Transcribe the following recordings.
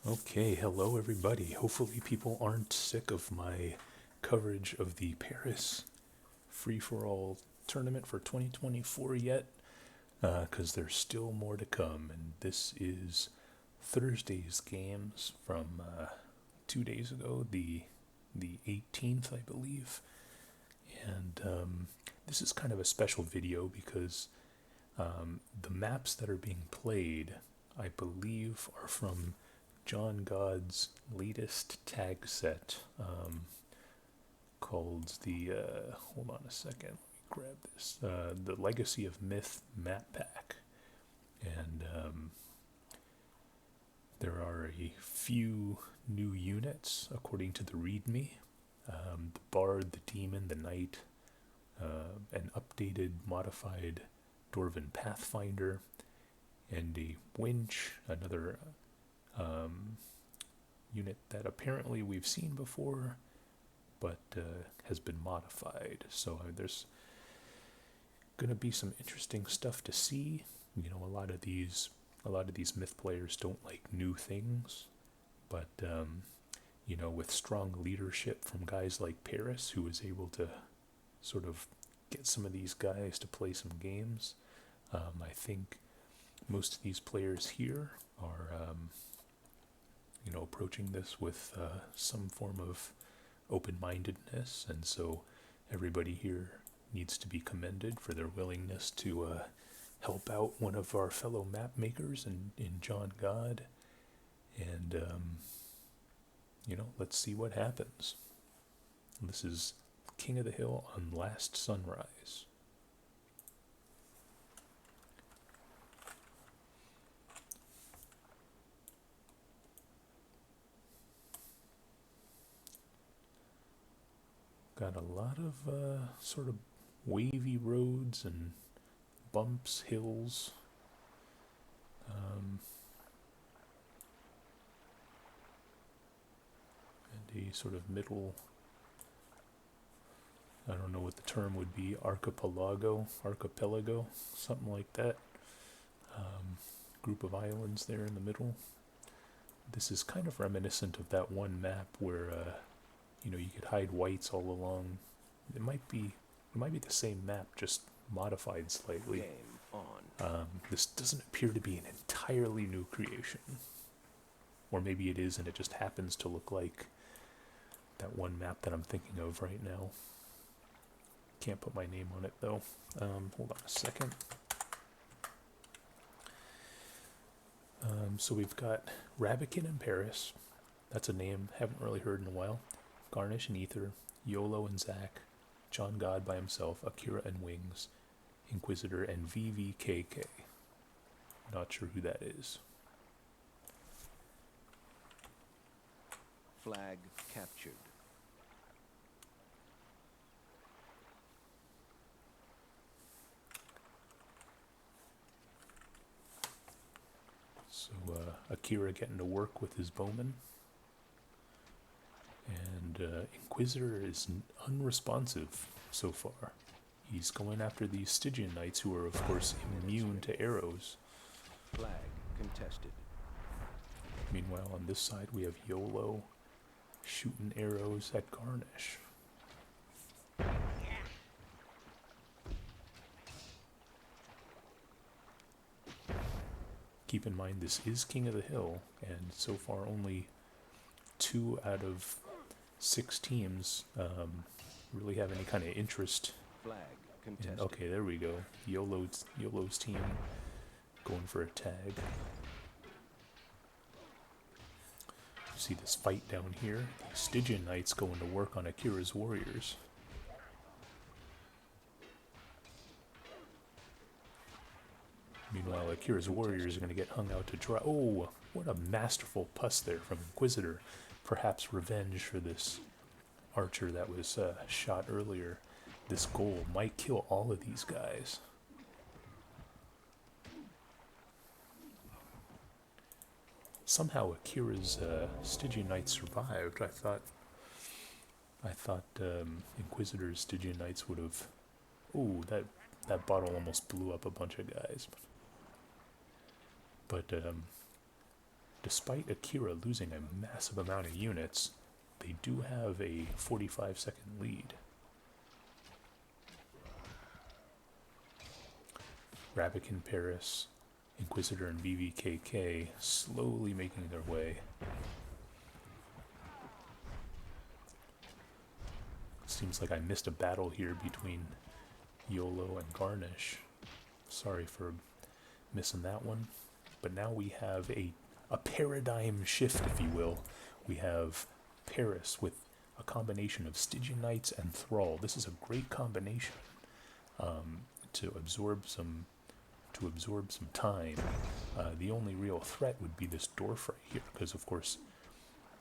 Okay, hello everybody. Hopefully people aren't sick of my coverage of the Paris free-for-all tournament for 2024 yet, because there's still more to come, and this is Thursday's games from 2 days ago, the 18th, I believe, and this is kind of a special video because the maps that are being played, I believe, are from Jon God's latest tag set, called the, hold on a second, let me grab this, the Legacy of Myth map pack. And there are a few new units according to the README. The Bard, the Demon, the Knight, an updated, modified Dwarven Pathfinder, and a Winch, another unit that apparently we've seen before, but has been modified. So there's gonna be some interesting stuff to see. You know, a lot of these myth players don't like new things, but you know, with strong leadership from guys like Paris, who was able to sort of get some of these guys to play some games, I think most of these players here are you know, approaching this with some form of open-mindedness, and so everybody here needs to be commended for their willingness to help out one of our fellow map makers in Jon God, and you know, let's see what happens. This is King of the Hill on Last Sunrise. Got a lot of sort of wavy roads and bumps, hills. And a sort of middle, I don't know what the term would be, archipelago, something like that. Group of islands there in the middle. This is kind of reminiscent of that one map where you know, you could hide whites all along. It might be the same map, just modified slightly. Game on. This doesn't appear to be an entirely new creation, or maybe it is, and it just happens to look like that one map that I'm thinking of right now. Can't put my name on it though. Hold on a second. So we've got Rabikin and Paris. That's a name haven't really heard in a while. Garnish and Ether, Yolo and Zack, Jon God by himself, Akira and Wings, Inquisitor, and VVKK. Not sure who that is. Flag captured. So Akira getting to work with his bowman. And Inquisitor is unresponsive so far. He's going after these Stygian Knights, who are of course immune to arrows. Flag contested. Meanwhile, on this side we have Yolo shooting arrows at Garnish. Keep in mind this is King of the Hill, and so far only 2 out of 6 teams really have any kind of interest. Flag contested. Okay, there we go. Yolo's team going for a tag. See this fight down here? The Stygian Knights going to work on Akira's warriors. Meanwhile, Akira's warriors are going to get hung out to dry. Oh, what a masterful puss there from Inquisitor. Perhaps revenge for this archer that was shot earlier. This goal might kill all of these guys. Somehow Akira's Stygian Knights survived. I thought Inquisitor's Stygian Knights would have. Ooh, that bottle almost blew up a bunch of guys. But despite Akira losing a massive amount of units, they do have a 45-second lead. Rabican, Paris, Inquisitor, and BVKK slowly making their way. Seems like I missed a battle here between YOLO and Garnish. Sorry for missing that one. But now we have a paradigm shift, if you will. We have Paris with a combination of Stygian Knights and Thrall. This is a great combination to absorb some time. The only real threat would be this dwarf right here, because of course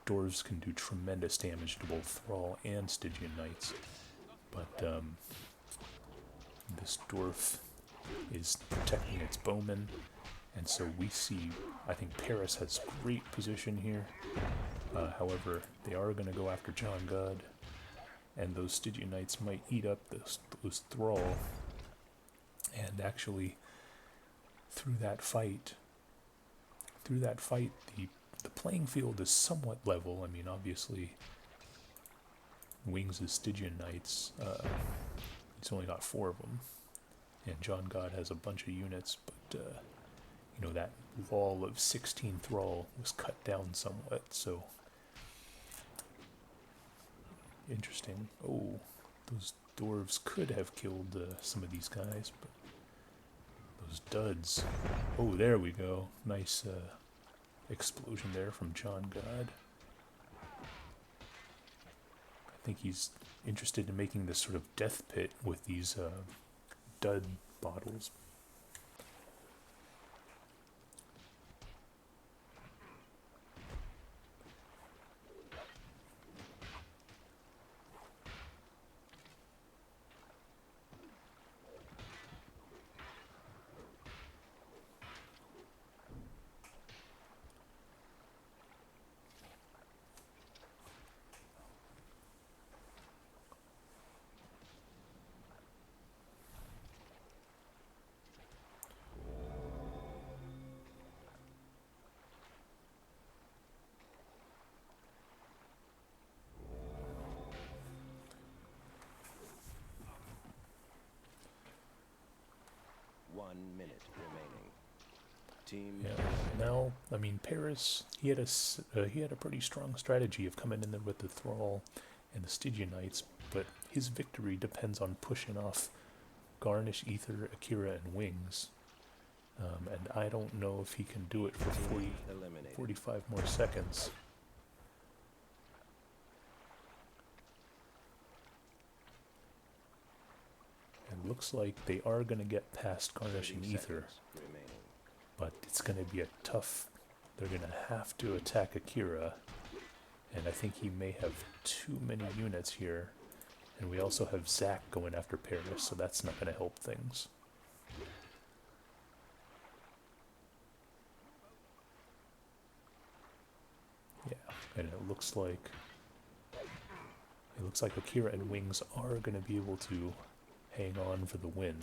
dwarves can do tremendous damage to both Thrall and Stygian Knights. But this dwarf is protecting its bowmen, and so we see, I think Paris has great position here. However, they are going to go after Jon God, and those Stygian Knights might eat up those Thrall. And actually, through that fight, the playing field is somewhat level. I mean, obviously, Wings' Stygian Knights, he's only got 4 of them, and Jon God has a bunch of units, but you know, that wall of 16 Thrall was cut down somewhat, so interesting. Oh, those dwarves could have killed some of these guys, but those duds. Oh, there we go. Nice explosion there from Jon God. I think he's interested in making this sort of death pit with these dud bottles. Yeah. Now, I mean, Paris, he had a pretty strong strategy of coming in there with the Thrall and the Stygian Knights, but his victory depends on pushing off Garnish, Ether, Akira, and Wings. And I don't know if he can do it for 45 more seconds. It looks like they are going to get past Garnish and Ether. But it's going to be a tough... They're going to have to attack Akira. And I think he may have too many units here. And we also have Zack going after Paris, so that's not going to help things. Yeah, and it looks like Akira and Wings are going to be able to hang on for the win.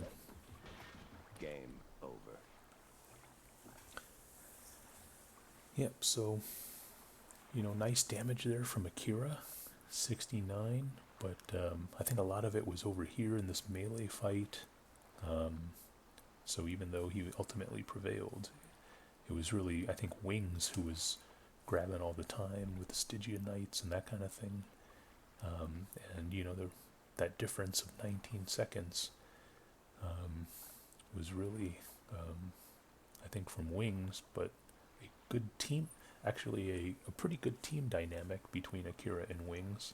Game over. Yep, so, you know, nice damage there from Akira, 69, but I think a lot of it was over here in this melee fight. So even though he ultimately prevailed, it was really, I think, Wings who was grabbing all the time with the Stygian Knights and that kind of thing. And, you know, that difference of 19 seconds was really, I think, from Wings, but a good team, actually a pretty good team dynamic between Akira and Wings.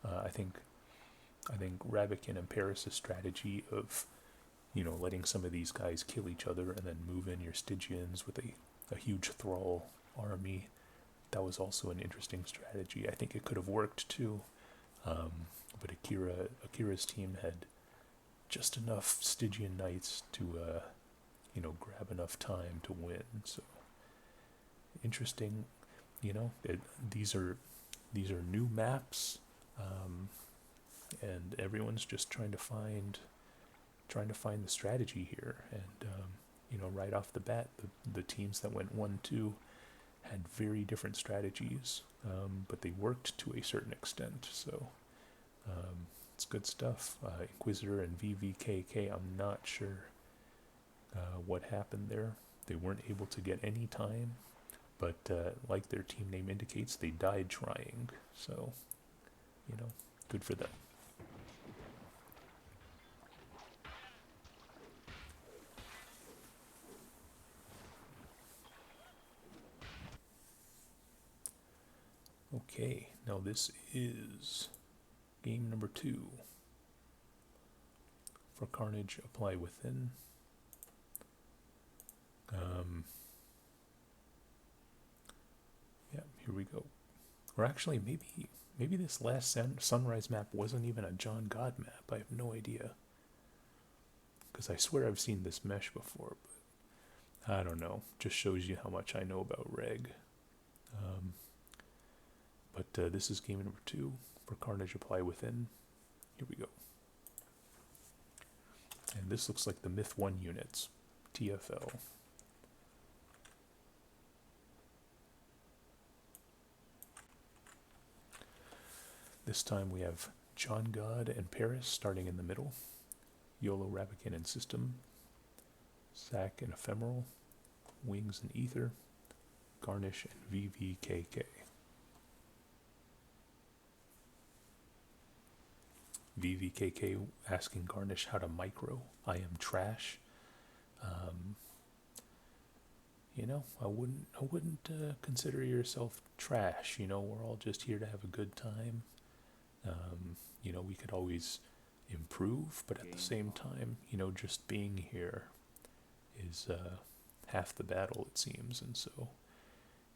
I think Rabican and Paris' strategy of, you know, letting some of these guys kill each other and then move in your Stygians with a huge Thrall army, that was also an interesting strategy. I think it could have worked too, but Akira's team had just enough Stygian Knights to, you know, grab enough time to win. So interesting, you know. These are new maps, and everyone's just trying to find the strategy here. And you know, right off the bat, the teams that went 1-2 had very different strategies, but they worked to a certain extent. So it's good stuff. Inquisitor and VVKK, I'm not sure what happened there. They weren't able to get any time, but like their team name indicates, they died trying. So, you know, good for them. Okay, now this is game number 2 for Carnage. Apply within. Yeah, here we go. Or actually, maybe this last sunrise map wasn't even a Jon God map. I have no idea, because I swear I've seen this mesh before, but I don't know. Just shows you how much I know about Reg. But this is game number 2 for Carnage. Apply within. Here we go. And this looks like the Myth 1 units, TFL. This time we have Jon God and Paris starting in the middle, YOLO, Rabican, and System, Zac and Ephemeral, Wings and Ether, Garnish and VVKK. VVKK asking Garnish how to micro. I am trash. You know, I wouldn't consider yourself trash. You know, we're all just here to have a good time. You know, we could always improve, but at the same time, you know, just being here is half the battle, it seems. And so,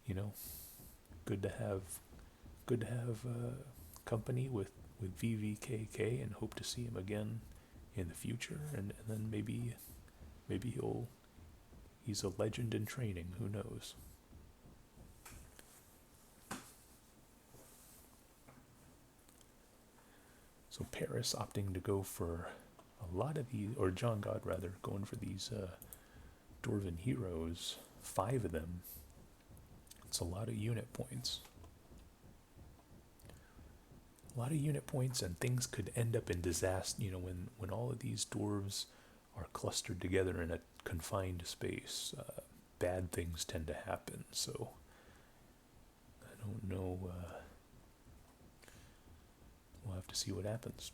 you know, good to have company with VVKK, and hope to see him again in the future. And then maybe he's a legend in training. Who knows? So Paris opting to go for a lot of these, or Jon God rather, going for these Dwarven heroes, 5 of them. It's a lot of unit points. A lot of unit points, and things could end up in disaster. You know, when all of these dwarves are clustered together in a confined space, bad things tend to happen. So I don't know. We'll have to see what happens.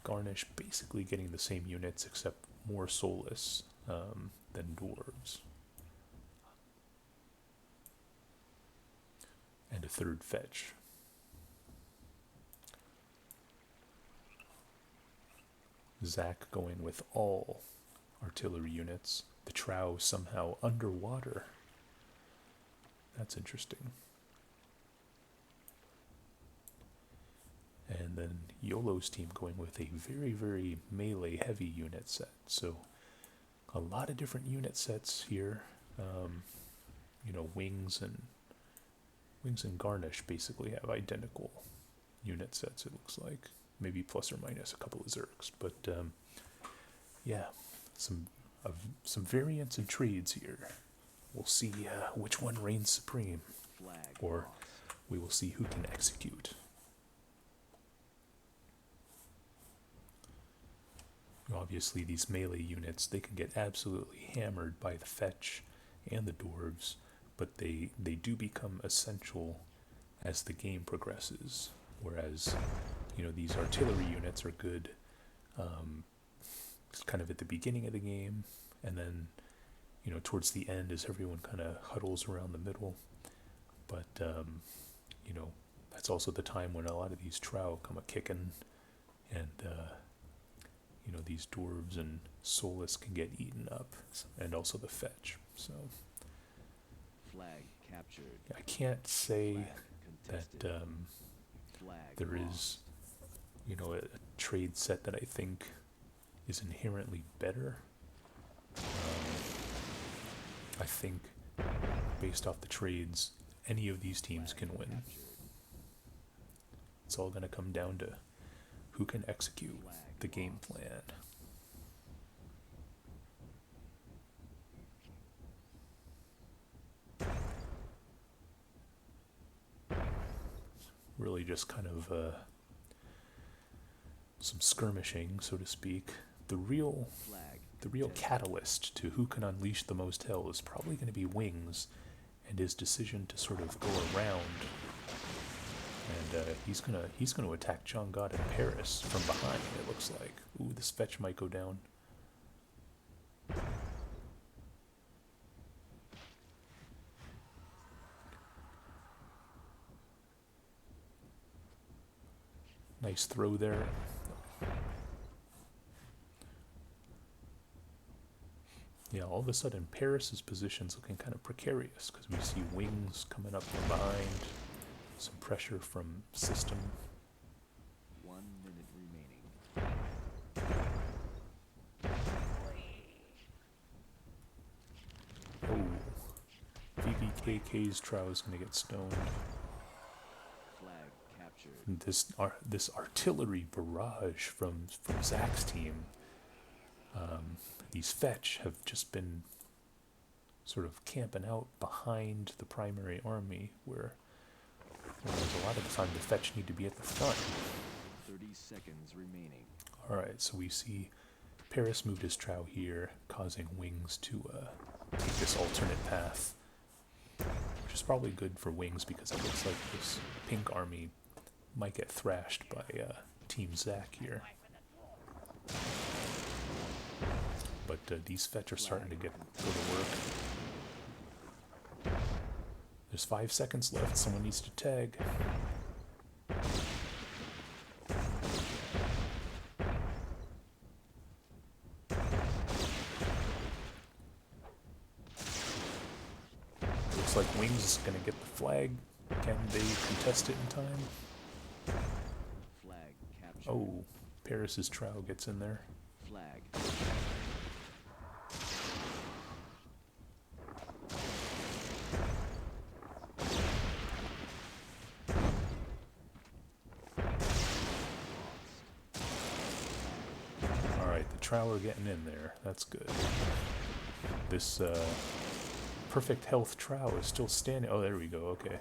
Garnish basically getting the same units, except more soulless than dwarves. And a 3rd fetch. Zac going with all artillery units. The Trow somehow underwater. That's interesting. And then YOLO's team going with a very, very melee heavy unit set. So a lot of different unit sets here. You know, Wings and Garnish basically have identical unit sets, it looks like. Maybe plus or minus a couple of Zergs. But yeah, some variants and trades here. We'll see which one reigns supreme. Or we will see who can execute. Obviously, these melee units, they can get absolutely hammered by the fetch and the dwarves, but they do become essential as the game progresses. Whereas, you know, these artillery units are good kind of at the beginning of the game, and then, you know, towards the end as everyone kind of huddles around the middle. But, you know, that's also the time when a lot of these Trow come a-kicking, and you know, these dwarves and soulless can get eaten up, and also the fetch. So flag captured. I can't say that there is, you know, a trade set that I think is inherently better. I think based off the trades, any of these teams can win. It's all going to come down to who can execute the game plan. really just kind of some skirmishing, so to speak. The real catalyst to who can unleash the most hell is probably going to be Wings, and his decision to sort of go around. And he's gonna attack Jon God and Paris from behind. It looks like. Ooh, this fetch might go down. Nice throw there. Yeah, all of a sudden Paris's position's looking kind of precarious because we see Wings coming up from behind, some pressure from System. 1 minute remaining. Oh, VVKK's Trow is going to get stoned. Flag captured. This artillery barrage from Zach's team. These fetch have just been sort of camping out behind the primary army, whereas a lot of the time the fetch need to be at the front. 30 seconds remaining. Alright, so we see Paris moved his Trow here, causing Wings to take this alternate path, which is probably good for Wings because it looks like this pink army might get thrashed by Team Zach here. But these fetch are starting to go to work. There's 5 seconds left. Someone needs to tag. Looks like Wings is going to get the flag. Can they contest it in time? Flag captured. Oh, Paris's Trow gets in there. Flag. Trow are getting in there. That's good. This perfect health Trow is still standing. Oh, there we go. Okay.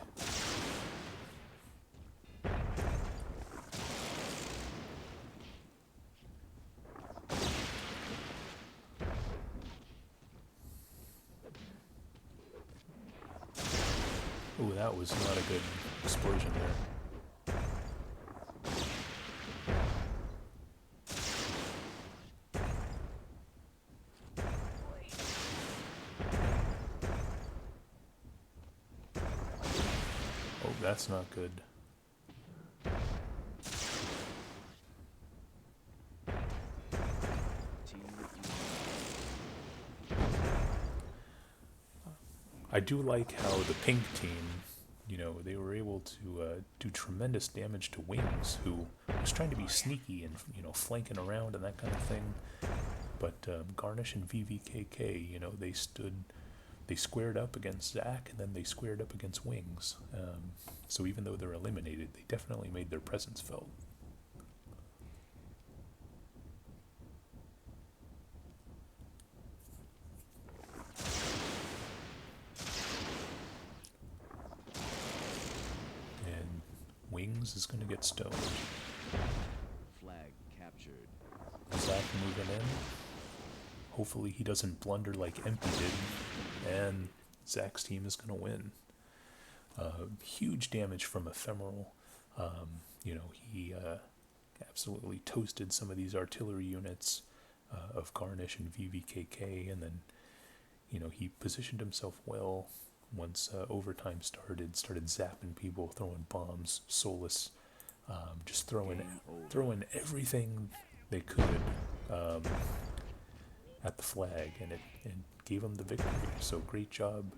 Oh, that was not a good explosion there. That's not good. I do like how the pink team, you know, they were able to do tremendous damage to Wings, who was trying to be sneaky and, you know, flanking around and that kind of thing. But Garnish and VVKK, you know, they squared up against Zach, and then they squared up against Wings. So even though they're eliminated, they definitely made their presence felt. And Wings is going to get stoned. Flag captured. Zach moving in. Hopefully he doesn't blunder like Empty did, and Zach's team is going to win. Huge damage from Ephemeral. You know, he absolutely toasted some of these artillery units of Carnage and VVKK, and then, you know, he positioned himself well once overtime started zapping people, throwing bombs, Solus, just throwing everything they could at the flag, and it gave him the victory. So great job.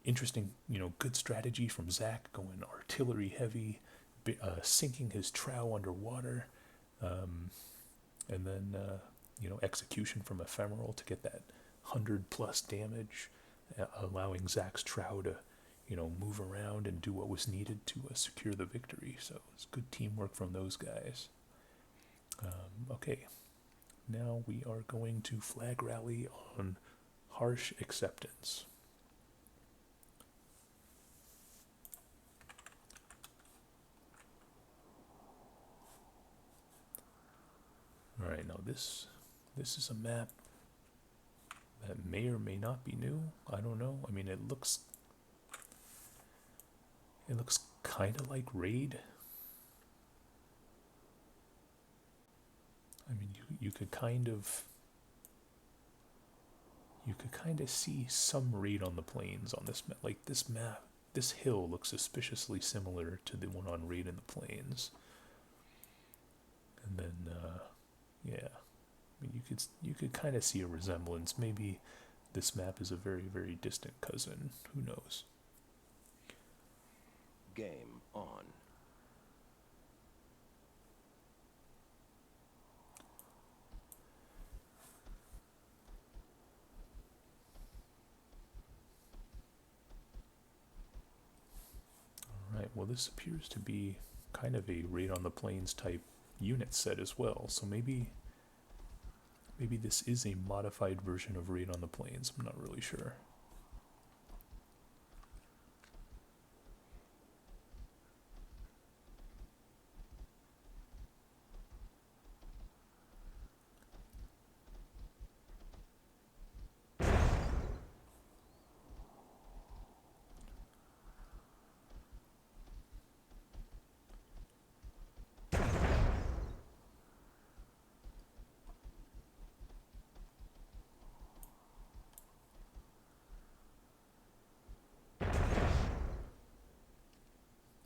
Interesting, you know, good strategy from Zach, going artillery heavy, sinking his Trow underwater, and then, you know, execution from Ephemeral to get that 100+ damage, allowing Zach's Trow to, you know, move around and do what was needed to secure the victory. So it's good teamwork from those guys. Okay, now we are going to flag rally on Harsh Acceptance. Alright, now this is a map that may or may not be new. I don't know. I mean, it looks kind of like Raid. I mean, you could kind of see some Raid on the plains on this map. Like this map, this hill looks suspiciously similar to the one on Raid in the Plains. And then, yeah, I mean, you could kind of see a resemblance. Maybe this map is a very, very distant cousin. Who knows? Game on. Alright, well this appears to be kind of a Raid on the Plains type unit set as well, so maybe this is a modified version of Raid on the Plains. I'm not really sure.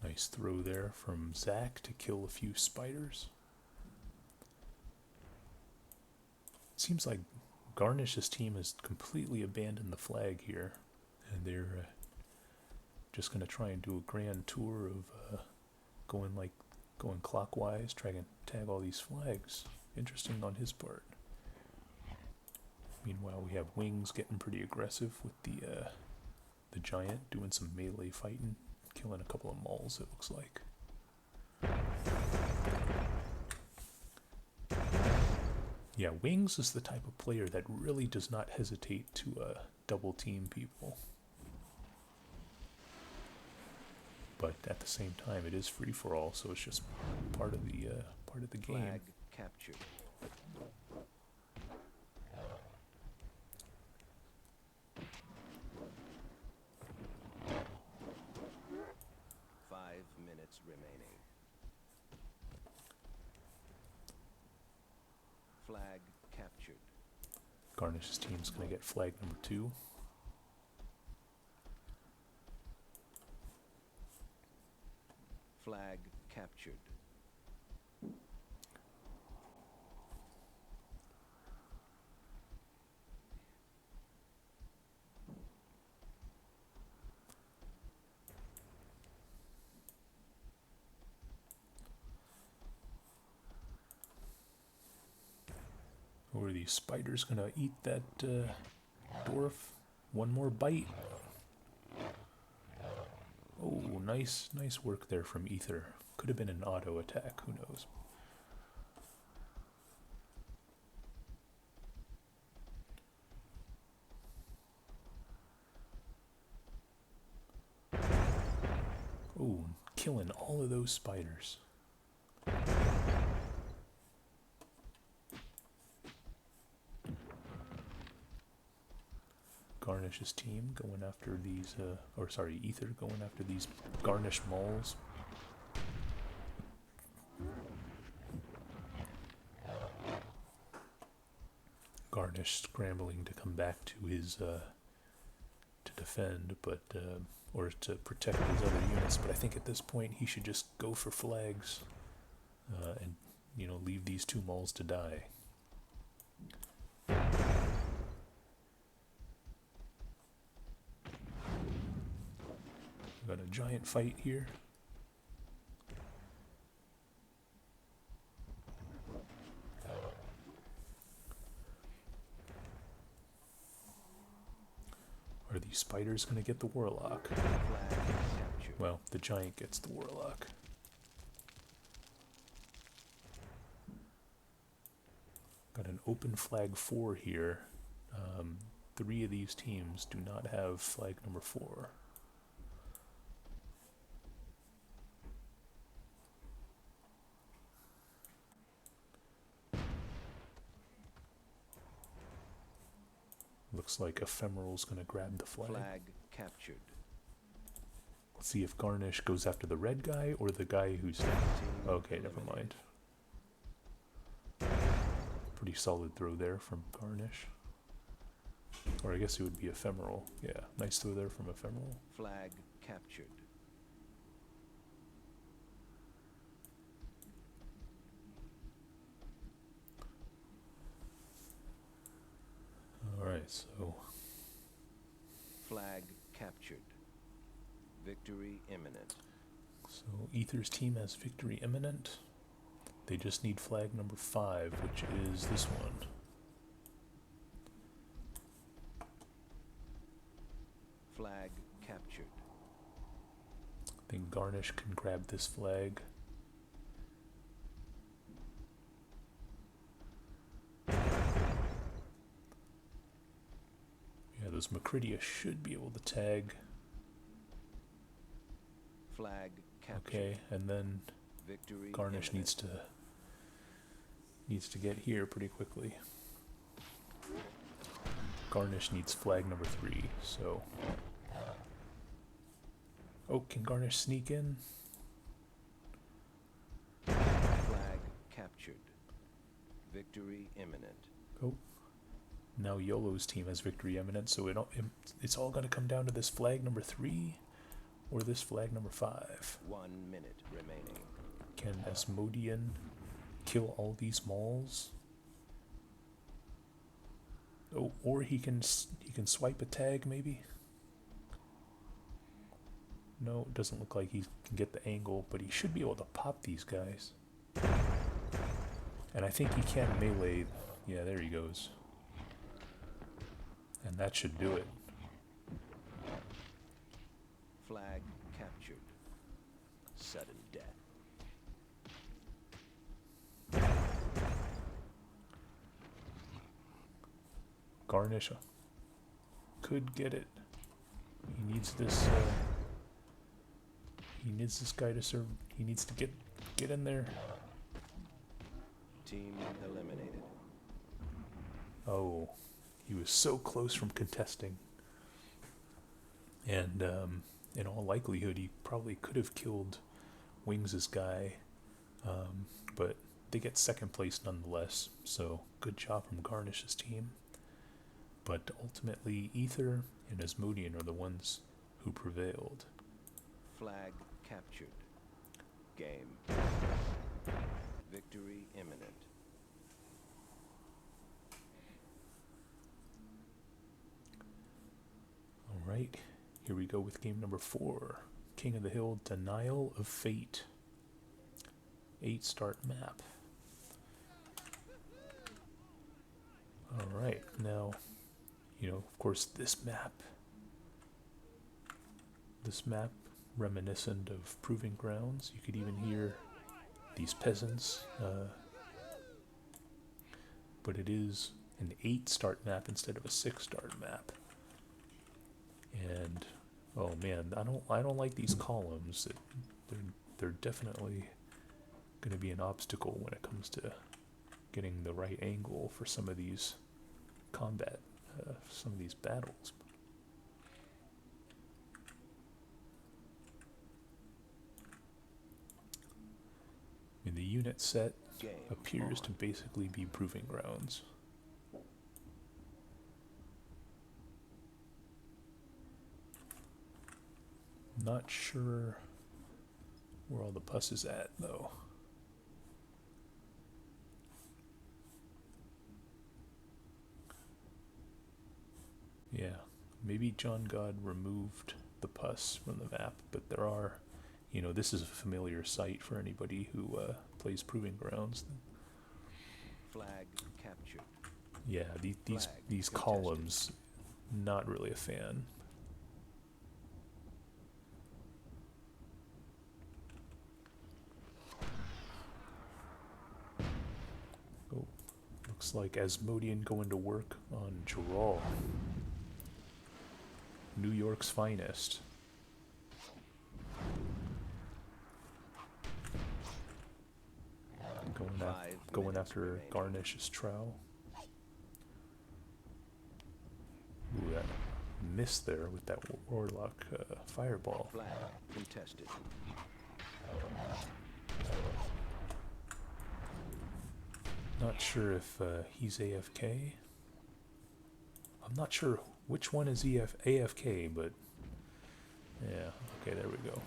Nice throw there from Zach to kill a few spiders. Seems like Garnish's team has completely abandoned the flag here, and they're just going to try and do a grand tour of going clockwise, trying to tag all these flags. Interesting on his part. Meanwhile, we have Wings getting pretty aggressive with the giant, doing some melee fighting. Killing a couple of moles, it looks like. Yeah, Wings is the type of player that really does not hesitate to double team people. But at the same time, it is free for all, so it's just part of the game. Flag captured. Remaining. Flag captured. Garnish's team's going to get flag number 2. Flag captured. Or are these spiders gonna eat that dwarf? One more bite. Oh, nice work there from Ether. Could have been an auto attack, who knows? Oh, killing all of those spiders. Garnish's team going after these, Ether going after these Garnish moles. Garnish scrambling to come back to his, to defend, but, or to protect his other units, but I think at this point he should just go for flags, and, leave these 2 moles to die. Got a giant fight here. Are these spiders going to get the warlock? Well, the giant gets the warlock. Got an open flag 4 here. 3 of these teams do not have flag number 4. looks like Ephemeral's gonna grab the flag. Flag captured. Let's see if Garnish goes after the red guy or the guy who's... Team Okay, never eliminated. mind. Pretty solid throw there from Garnish. Or I guess it would be Ephemeral. Yeah, nice throw there from Ephemeral. Flag captured. Alright, so... Flag captured. Victory imminent. So Ether's team has victory imminent. They just need flag number 5, which is this one. Flag captured. I think Garnish can grab this flag. Yeah, those Macridia should be able to tag. Flag captured. Okay, and then Victory Garnish imminent. needs to get here pretty quickly. Garnish needs flag number 3, so... Oh, can Garnish sneak in? Flag captured. Victory imminent. Oh. Now YOLO's team has victory imminent, so it's all going to come down to this flag number 3 or this flag number 5. 1 minute remaining. Can Asmodean kill all these mauls? Oh, or he can swipe a tag maybe. No, it doesn't look like he can get the angle, but he should be able to pop these guys. And I think he can melee. Yeah, there he goes. And that should do it. Flag captured. Sudden death. Garnish could get it. He needs this. He needs this guy to serve. He needs to get in there. Team eliminated. Oh, he was so close from contesting. And in all likelihood, he probably could have killed Wings' guy, but they get second place nonetheless. So good job from Garnish's team. But ultimately, Ether and Asmodean are the ones who prevailed. Flag captured. Game. Victory imminent. Alright, here we go with game number 4. King of the Hill, Denial of Fate. 8-start map. Alright, now, of course this map reminiscent of Proving Grounds. You could even hear these peasants, but it is an 8-start map instead of a 6-start map. And oh man, I don't like these columns. They're definitely going to be an obstacle when it comes to getting the right angle for some of these combat, some of these battles. I mean, the unit set Game appears on. to basically be Proving Grounds. Not sure where all the pus is at, though. Yeah, maybe Jon God removed the pus from the map, but there are, this is a familiar sight for anybody who plays Proving Grounds. Flag captured. Yeah, these Flag columns, not really a fan. Oh, looks like Asmodean going to work on Geralt. New York's finest. Going after remaining. Garnish's trowel. miss there with that Warlock fireball. Flag contested. Not sure if he's AFK. I'm not sure which one is AFK, but yeah, okay, there we go.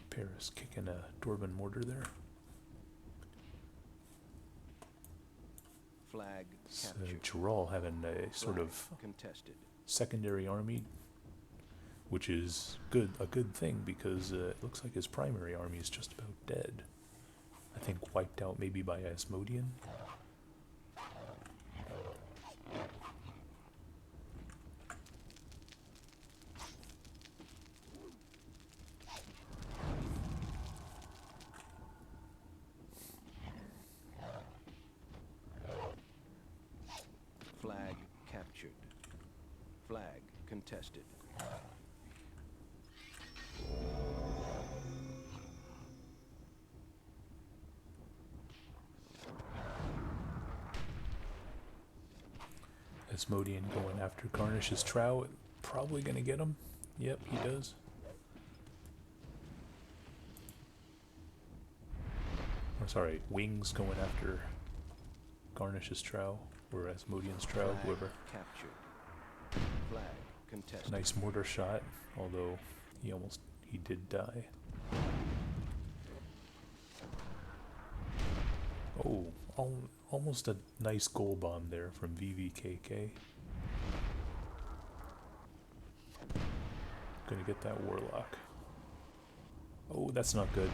Paris kicking a Dwarven mortar there. Flag So captured. Geralt having a sort Flag of contested. secondary army, which is a good thing, because it looks like his primary army is just about dead. I think wiped out maybe by Asmodean. Flag captured. Flag contested. Asmodean going after Carnage's Trow, probably gonna get him. Yep, he does. Or sorry, Wings going after Garnish's Trow, or Asmodean's Trow, Flag whoever. captured. Flag contested. Nice mortar shot, although he did die. Oh, almost a nice goal bomb there from VVKK. Gonna get that Warlock. Oh, that's not good.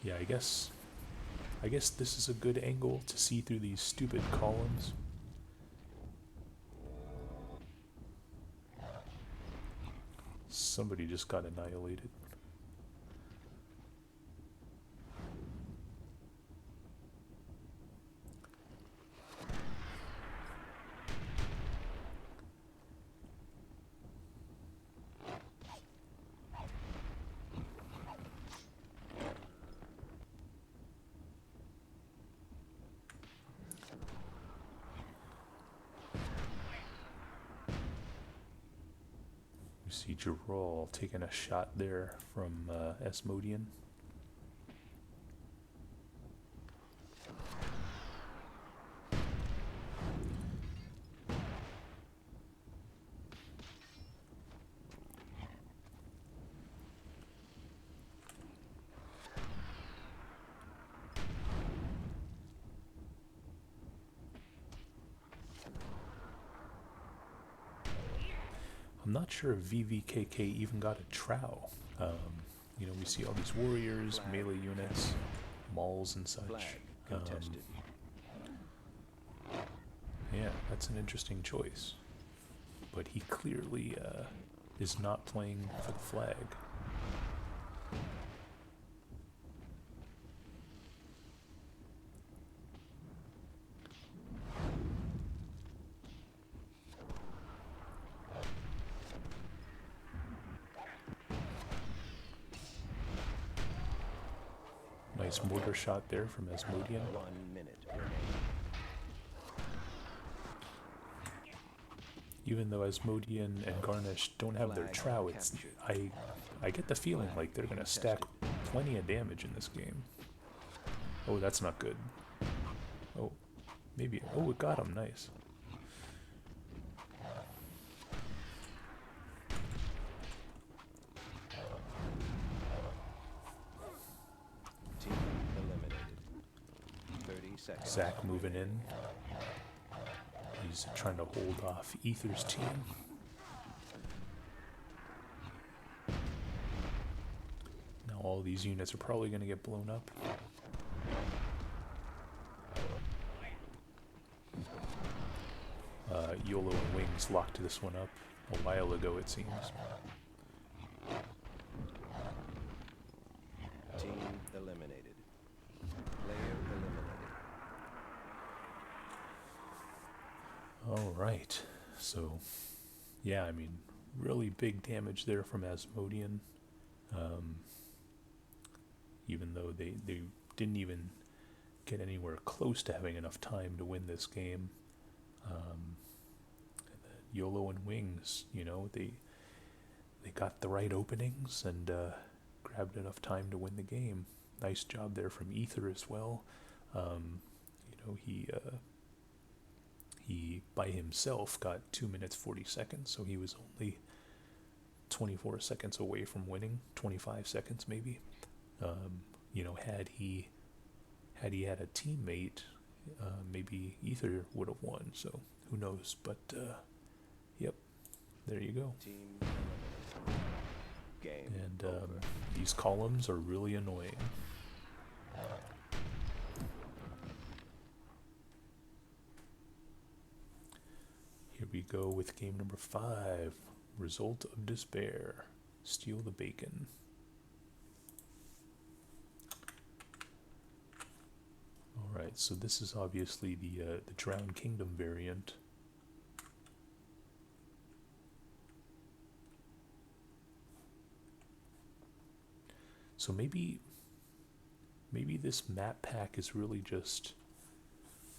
Yeah, I guess this is a good angle to see through these stupid columns. Somebody just got annihilated. You see Geralt taking a shot there from Asmodean. I'm not sure if VVKK even got a Trow. You know, we see all these warriors, Flag melee units, mauls and such. Flag contested. Yeah, that's an interesting choice. But he clearly is not playing for the flag. Nice mortar shot there from Asmodean. 1 minute remaining. Even though Asmodean and Garnish don't have their Flag Trow, it's captured. I get the feeling like they're gonna stack plenty of damage in this game. Oh, that's not good. Oh, maybe. Oh, it got him. Nice. Team eliminated. 30 seconds. Zach moving in. He's trying to hold off Ether's team. Now all these units are probably going to get blown up. YOLO and Wings locked this one up a while ago, it seems. Team eliminated. Player eliminated. All right, so yeah, I mean, really big damage there from Asmodean. Um, even though they didn't even get anywhere close to having enough time to win this game. And then YOLO and Wings, they got the right openings and grabbed enough time to win the game. Nice job there from Ether as well. He by himself got 2 minutes 40 seconds, so he was only 24 seconds away from winning, 25 seconds maybe. Had he had a teammate, maybe Ether would have won. So who knows? But yep, there you go. Team game And over. these columns are really annoying. Here we go with game number 5. Result of Despair. Steal the Bacon. Alright, so this is obviously the Drowned Kingdom variant. So maybe this map pack is really just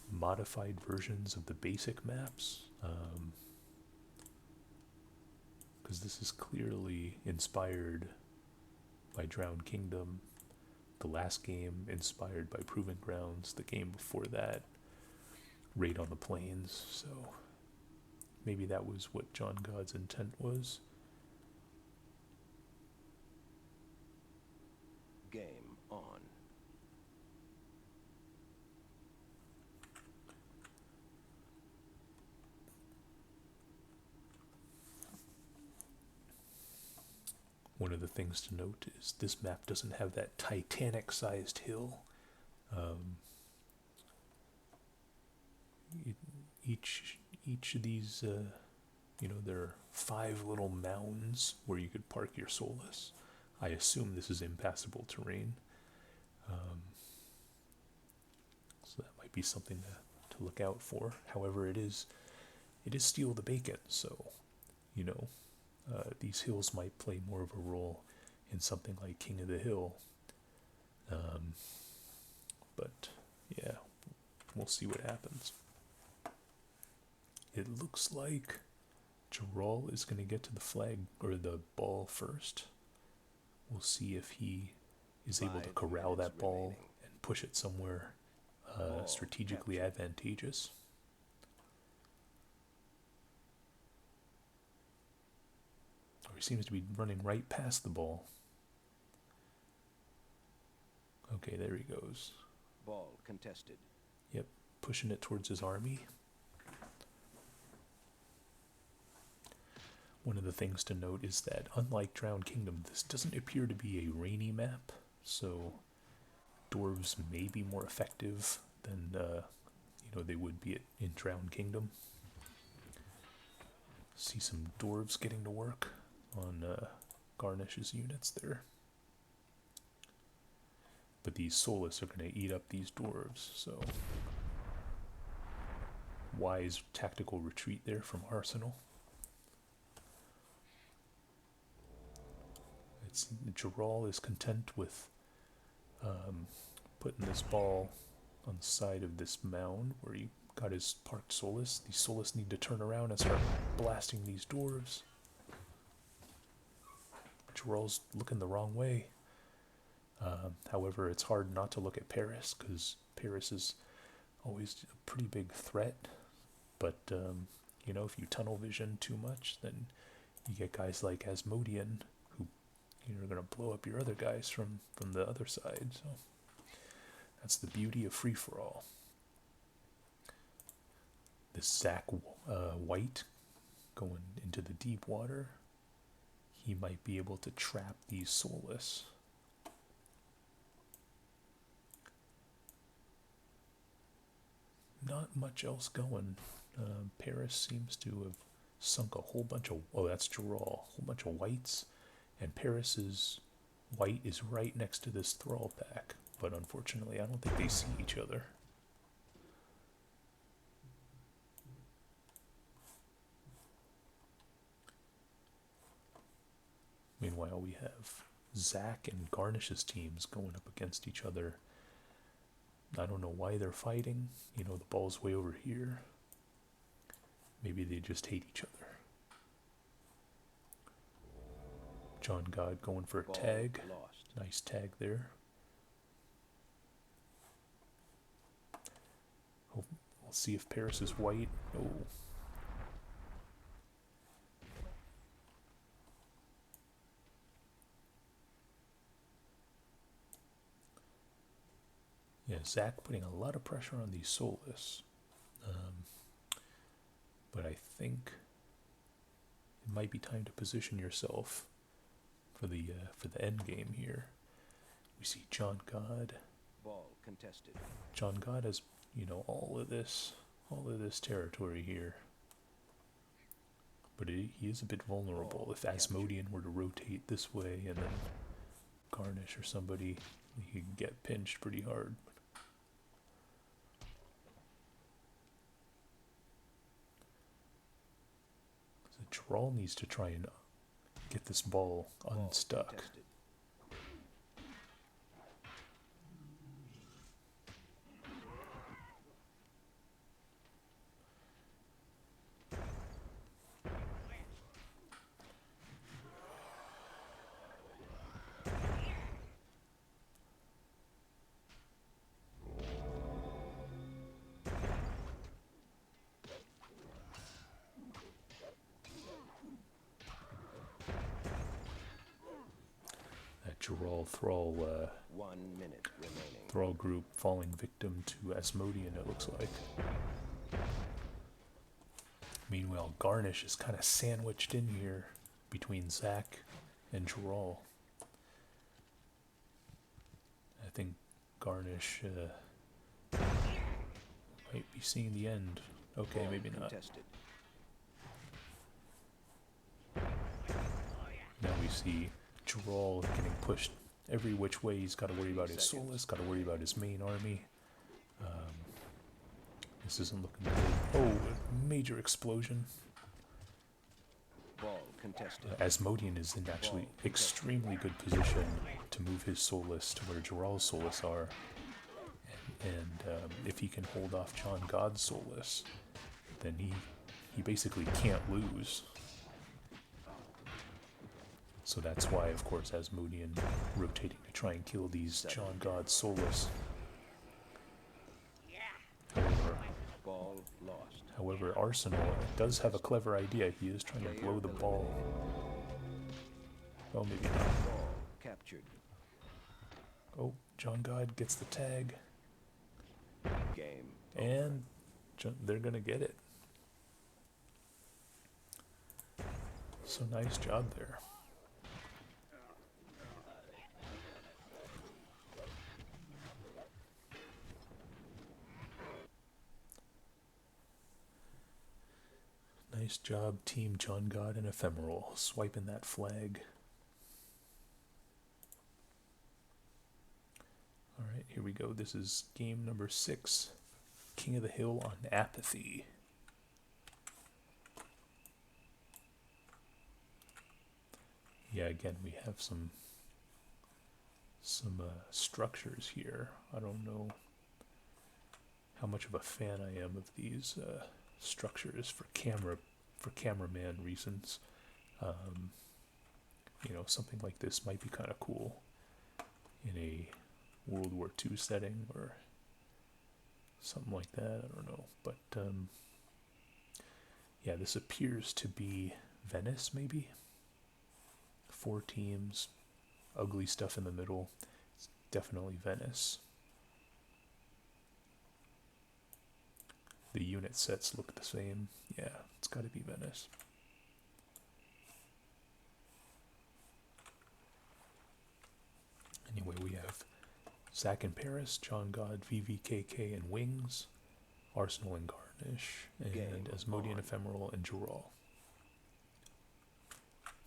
modified versions of the basic maps, because this is clearly inspired by Drowned Kingdom, the last game inspired by Proving Grounds, the game before that, Raid on the Plains. So maybe that was what Jon God's intent was. Game on. One of the things to note is this map doesn't have that Titanic-sized hill. Each of these, there are 5 little mounds where you could park your Solus. I assume this is impassable terrain. So that might be something to look out for. However, it is Steal the Bacon, so, these hills might play more of a role in something like King of the Hill. But, yeah, we'll see what happens. It looks like Geralt is going to get to the flag, or the ball first. We'll see if he is able to 5 corral minutes that ball remaining. and push it somewhere Ball strategically captured. advantageous. Or he seems to be running right past the ball. Okay, there he goes. Ball contested. Yep, pushing it towards his army. One of the things to note is that, unlike Drowned Kingdom, this doesn't appear to be a rainy map, so dwarves may be more effective than they would be in Drowned Kingdom. See some dwarves getting to work on Garnish's units there. But these Solus are going to eat up these dwarves, so wise tactical retreat there from Arsenal. Geralt is content with putting this ball on the side of this mound where he got his parked Solus. These Solus need to turn around and start blasting these dwarves. Geralt's looking the wrong way. However, it's hard not to look at Paris, because Paris is always a pretty big threat. But, if you tunnel vision too much, then you get guys like Asmodean who are going to blow up your other guys from the other side. So that's the beauty of free-for-all. This Zach White going into the deep water, he might be able to trap these Solus. Not much else going. Paris seems to have sunk a whole bunch of... Oh, that's Geralt. A whole bunch of whites. And Paris's white is right next to this Thrall pack. But unfortunately, I don't think they see each other. Meanwhile, we have Zach and Garnish's teams going up against each other. I don't know why they're fighting. You know, the ball's way over here. Maybe they just hate each other. Jon God going for a Ball tag. lost. Nice tag there. We'll see if Paris is white. Oh. Yeah, Zach putting a lot of pressure on these soulless. But I think it might be time to position yourself for the end game here. We see Jon God. Ball contested. Jon God has, you know, all of this territory here. But he is a bit vulnerable. If Asmodean were to rotate this way and then Garnish or somebody, he could get pinched pretty hard. So Droll needs to try and get this ball unstuck. Contested. Thrall 1 minute remaining. Thrall group falling victim to Asmodean, it looks like. Meanwhile, Garnish is kind of sandwiched in here between Zach and Droll. I think Garnish might be seeing the end. Okay, Ball maybe not. contested. Now we see Droll getting pushed every which way. He's got to worry about his soulless, got to worry about his main army. This isn't looking good. Oh, a major explosion. Ball contested. Asmodean is in actually extremely good position to move his soulless to where Droll's soulless are. And if he can hold off Jon God's soulless, then he basically can't lose. So that's why, of course, Asmodean rotating to try and kill these Jon God soulless. Ball lost. However, Arsenal does have a clever idea. He is trying to blow the ball. Well, maybe not. Ball captured. Oh, Jon God gets the tag. Game. And they're going to get it. So nice job there. Nice job, Team Jon God and Ephemeral, swiping that flag. Alright, here we go. This is game number 6. King of the Hill on Apathy. Yeah, again, we have some structures here. I don't know how much of a fan I am of these structures for cameraman reasons. You know, something like this might be kind of cool in a World War II setting or something like that. I don't know, but yeah, this appears to be Venice, maybe. 4 teams, ugly stuff in the middle. It's definitely Venice. The unit sets look the same. Yeah, it's got to be Venice. Anyway, we have Zach and Paris, Jon God, VVKK and Wings, Arsenal and Garnish, and Asmodean, Ephemeral, and Droll.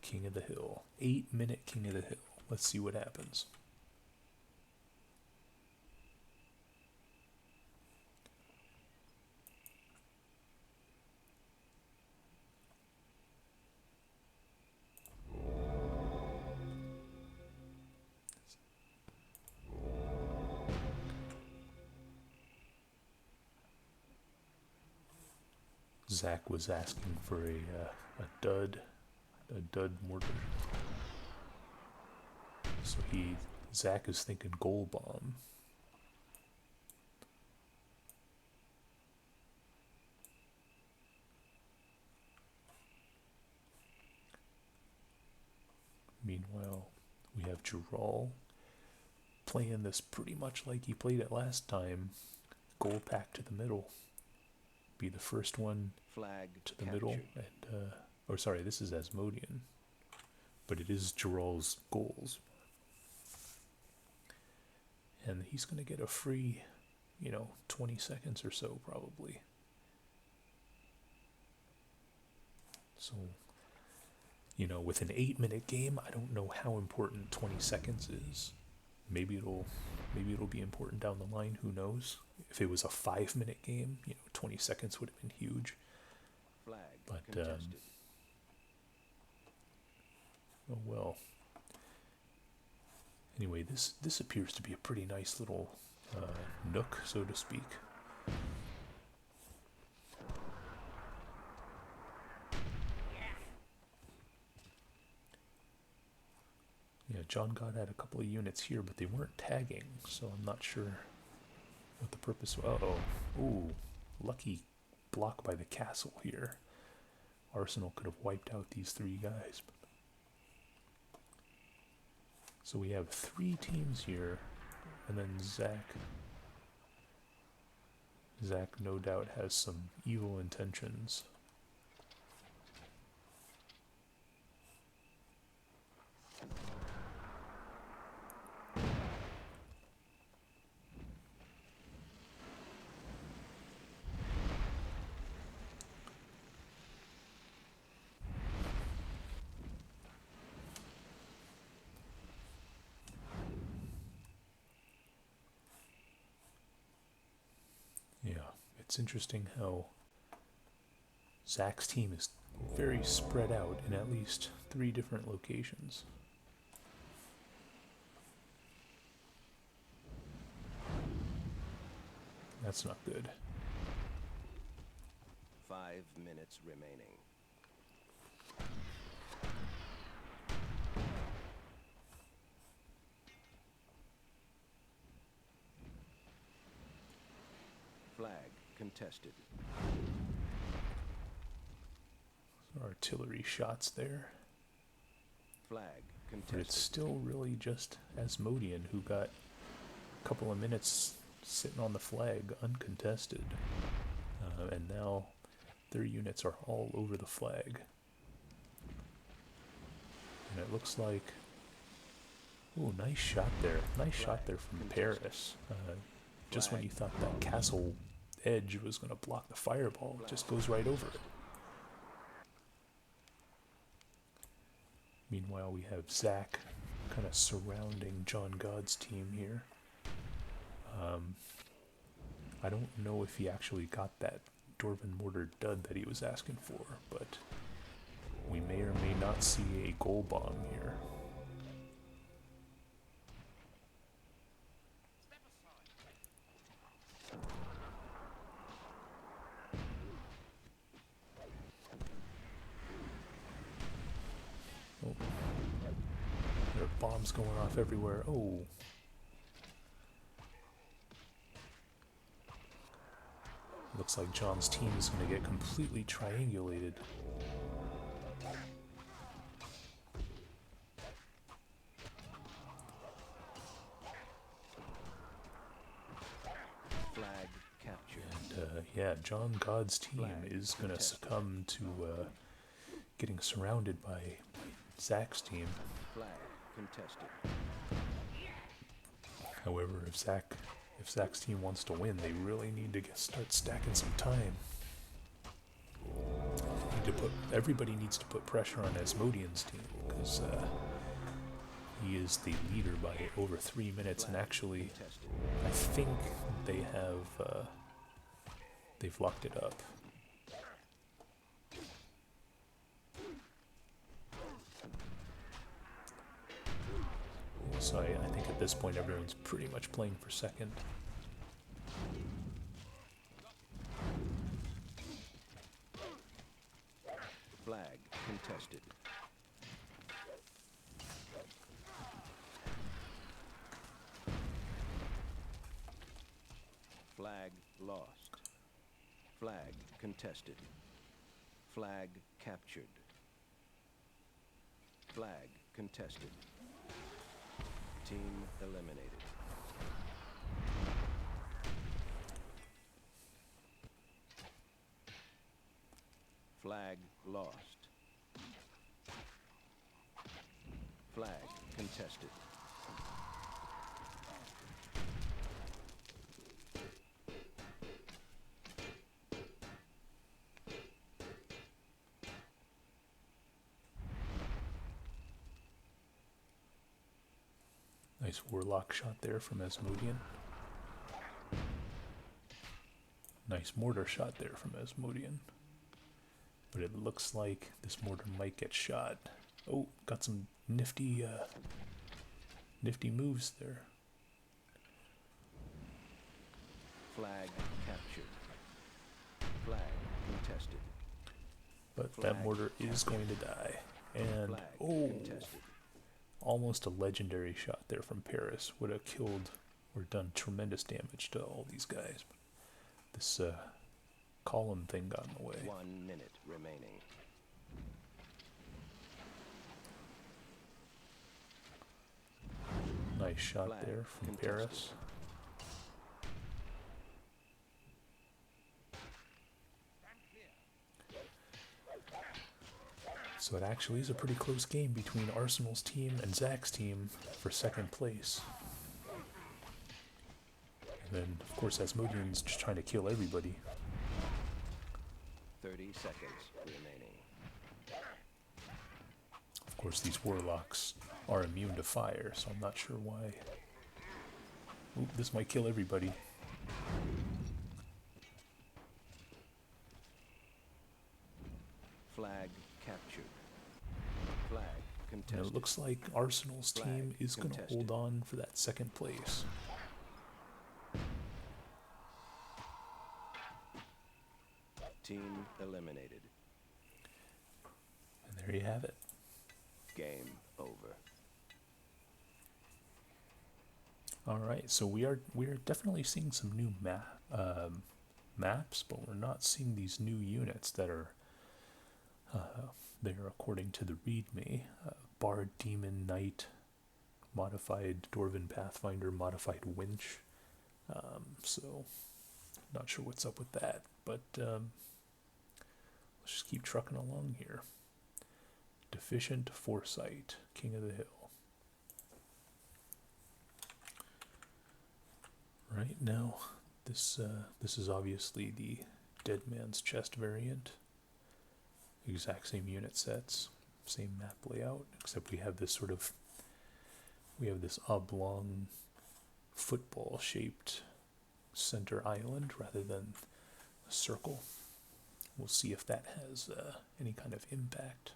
King of the Hill. 8-minute King of the Hill. Let's see what happens. Zach was asking for a dud mortar. So Zach is thinking goal bomb. Meanwhile, we have Gerald playing this pretty much like he played it last time. Goal pack to the middle. Be the first one Flag to the captured. middle. And, or sorry, this is Asmodean. But it is Gerald's goals. And he's going to get a free, 20 seconds or so probably. So, with an 8-minute game, I don't know how important 20 seconds is. Maybe it'll be important down the line, who knows? If it was a 5-minute game, 20 seconds would have been huge. Flag But contested. oh well. Anyway, this appears to be a pretty nice little nook, so to speak. Yeah, Jon God had a couple of units here, but they weren't tagging, so I'm not sure what the purpose was. Uh-oh. Ooh, lucky block by the castle here. Arsenal could have wiped out these 3 guys. So we have 3 teams here, and then Zach no doubt has some evil intentions. Yeah, it's interesting how Zach's team is very spread out in at least 3 different locations. That's not good. 5 minutes remaining. Flag contested. Artillery shots there. Flag But it's contested. still really just Asmodean who got a couple of minutes sitting on the flag uncontested. And now their units are all over the flag. And it looks like... Ooh, nice shot there. Nice shot there from Paris. Just when you thought that castle edge was going to block the fireball, it just goes right over it. Meanwhile, we have Zach kind of surrounding Jon God's team here. I don't know if he actually got that Dwarven Mortar dud that he was asking for, but we may or may not see a goal bomb here. Oh. There are bombs going off everywhere. Oh. Looks like Jon's team is going to get completely triangulated. Flag captured. And yeah, Jon God's team is going to succumb to getting surrounded by Zach's team. Flag contested. However, if Zach's team wants to win, they really need to start stacking some time. Everybody needs to put pressure on Asmodean's team, because he is the leader by over 3 minutes, and actually, I think they've locked it up. So I think at this point everyone's pretty much playing for second. lost. Flag contested. Flag captured. Flag contested. Team eliminated. Flag lost. Flag contested. Nice warlock shot there from Asmodean. Nice mortar shot there from Asmodean. But it looks like this mortar might get shot. Oh, got some nifty moves there. Flag captured. Flag contested. But Flag that mortar is going to die. And, Flag oh, contested. almost a legendary shot there from Paris. Would have killed or done tremendous damage to all these guys. This column thing got in the way. 1 minute remaining. Nice shot Flag there from contested. Paris. So it actually is a pretty close game between Arsenal's team and Zach's team for second place. And then, of course, Asmodean's just trying to kill everybody. 30 seconds remaining. Of course, these warlocks are immune to fire, so I'm not sure why. Oop, this might kill everybody. Flag captured. Flag And contested. it looks like Arsenal's Flag team is going to contested. hold on for that second place. Team eliminated. And there you have it. Game over. All right, so we are definitely seeing some new maps, but we're not seeing these new units that are there according to the README. Bard, Demon, Knight, modified Dwarven Pathfinder, modified Winch. So not sure what's up with that, but let's just keep trucking along here. Deficient, Foresight, King of the Hill. Right now, this is obviously the Dead Man's Chest variant. Exact same unit sets, same map layout, except we have this oblong football shaped center island rather than a circle. We'll see if that has any kind of impact.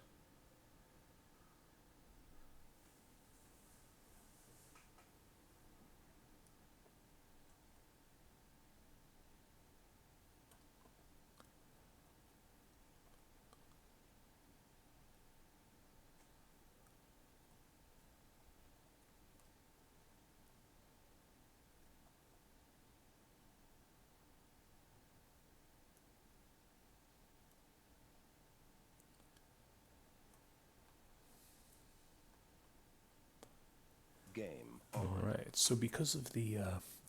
Game All on. right. So because of the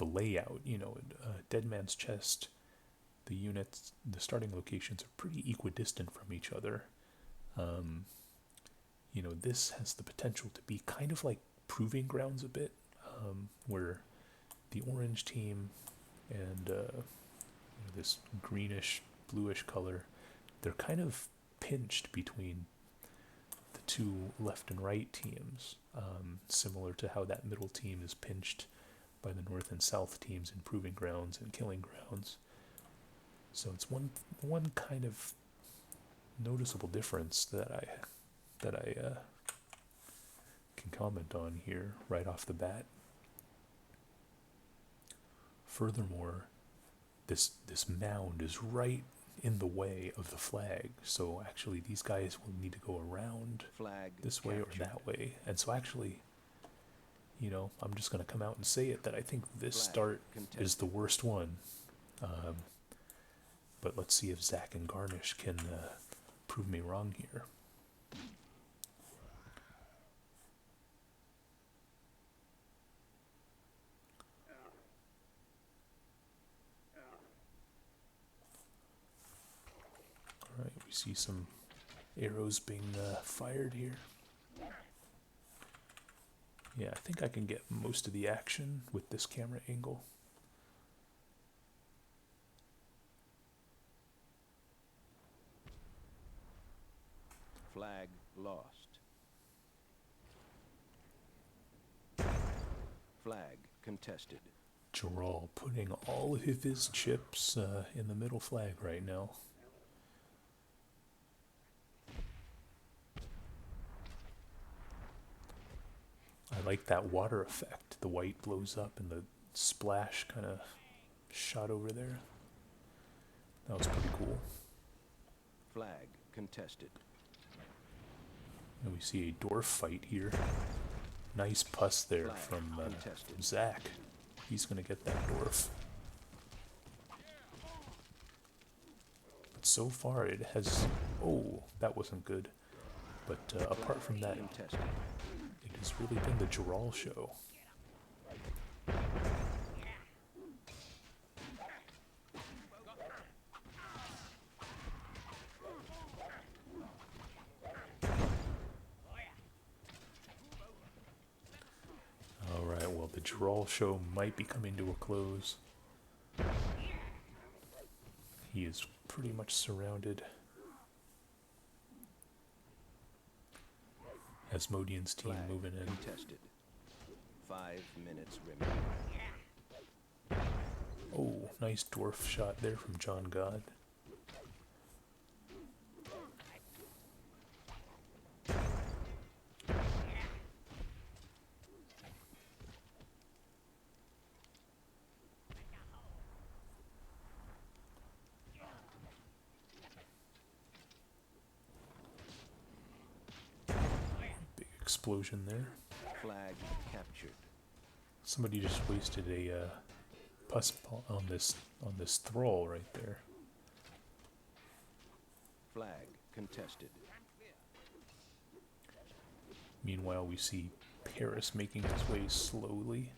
layout, Dead Man's Chest, the units, the starting locations are pretty equidistant from each other. This has the potential to be kind of like Proving Grounds a bit, where the orange team and this greenish, bluish color, they're kind of pinched between the two left and right teams, similar to how that middle team is pinched by the north and south teams in Proving Grounds and Killing Grounds. So it's one kind of noticeable difference that I can comment on here right off the bat. Furthermore, this mound is right in the way of the flag, so actually these guys will need to go around Flag this way captured. or that way. And so actually, I'm just going to come out and say it, that I think this Flag start is contested. the worst one. But let's see if Zach and Garnish can prove me wrong here. Alright, we see some arrows being fired here. Yeah, I think I can get most of the action with this camera angle. Flag lost. Flag contested. Gerald putting all of his chips in the middle flag right now. I like that water effect. The white blows up and the splash kind of shot over there. That was pretty cool. Flag contested. And we see a dwarf fight here. Nice puss there Flag from contested. Zach. He's going to get that dwarf. But so far it has... Oh, that wasn't good. But apart from that, Contested. it has really been the Gerald show. Alright, well, the Gerald show might be coming to a close. He is pretty much surrounded. Asmodean's team Flag moving in. contested. 5 minutes remaining. Oh, nice dwarf shot there from Jon God. Big explosion there. Flag captured. Somebody just wasted a pus on this thrall right there. Flag contested. Meanwhile, we see Paris making his way slowly.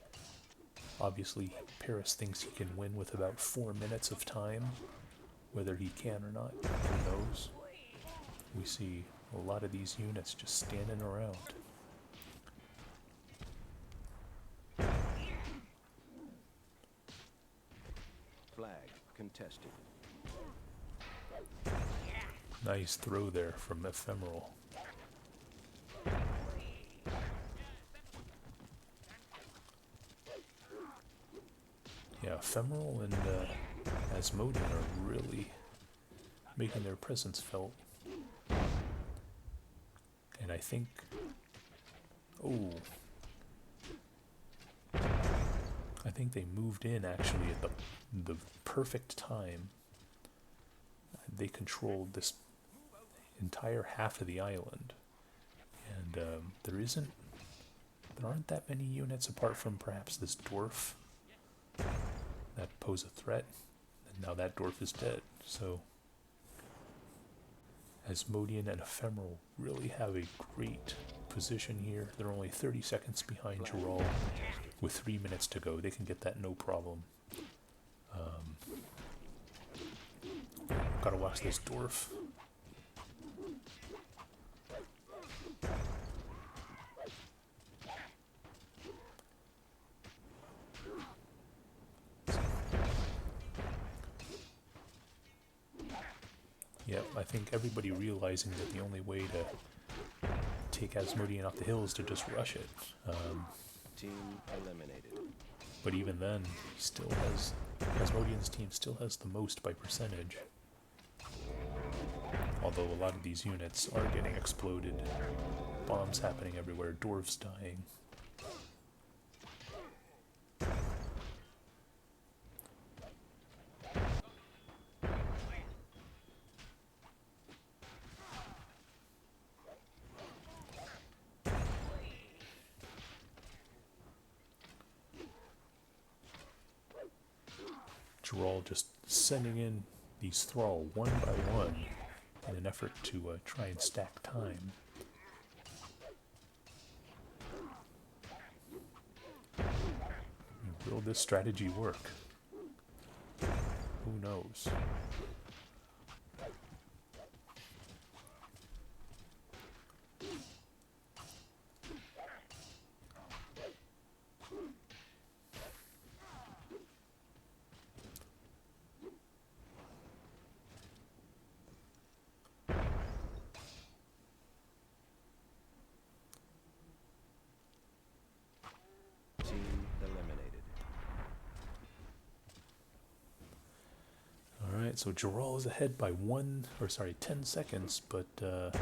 Obviously, Paris thinks he can win with about 4 minutes of time. Whether he can or not, who knows? We see a lot of these units just standing around. Flag contested. Nice throw there from Ephemeral. Yeah, Ephemeral and Asmodean are really making their presence felt. And I think... Oh. I think they moved in actually at the perfect time. They controlled this entire half of the island. And there aren't that many units apart from perhaps this dwarf that pose a threat, and now that dwarf is dead. So Asmodean and Ephemeral really have a great position here. They're only 30 seconds behind Gerald with 3 minutes to go. They can get that no problem. Gotta watch this dwarf. Yep, I think everybody realizing that the only way to take Asmodean off the hill is to just rush it. Team eliminated. But even then, he still has... Asmodean's team still has the most by percentage. Although a lot of these units are getting exploded. Bombs happening everywhere, dwarves dying. we're all just sending in these thrall one by one in an effort to try and stack time. Will this strategy work? Who knows? So Geralt is ahead by 10 seconds, but I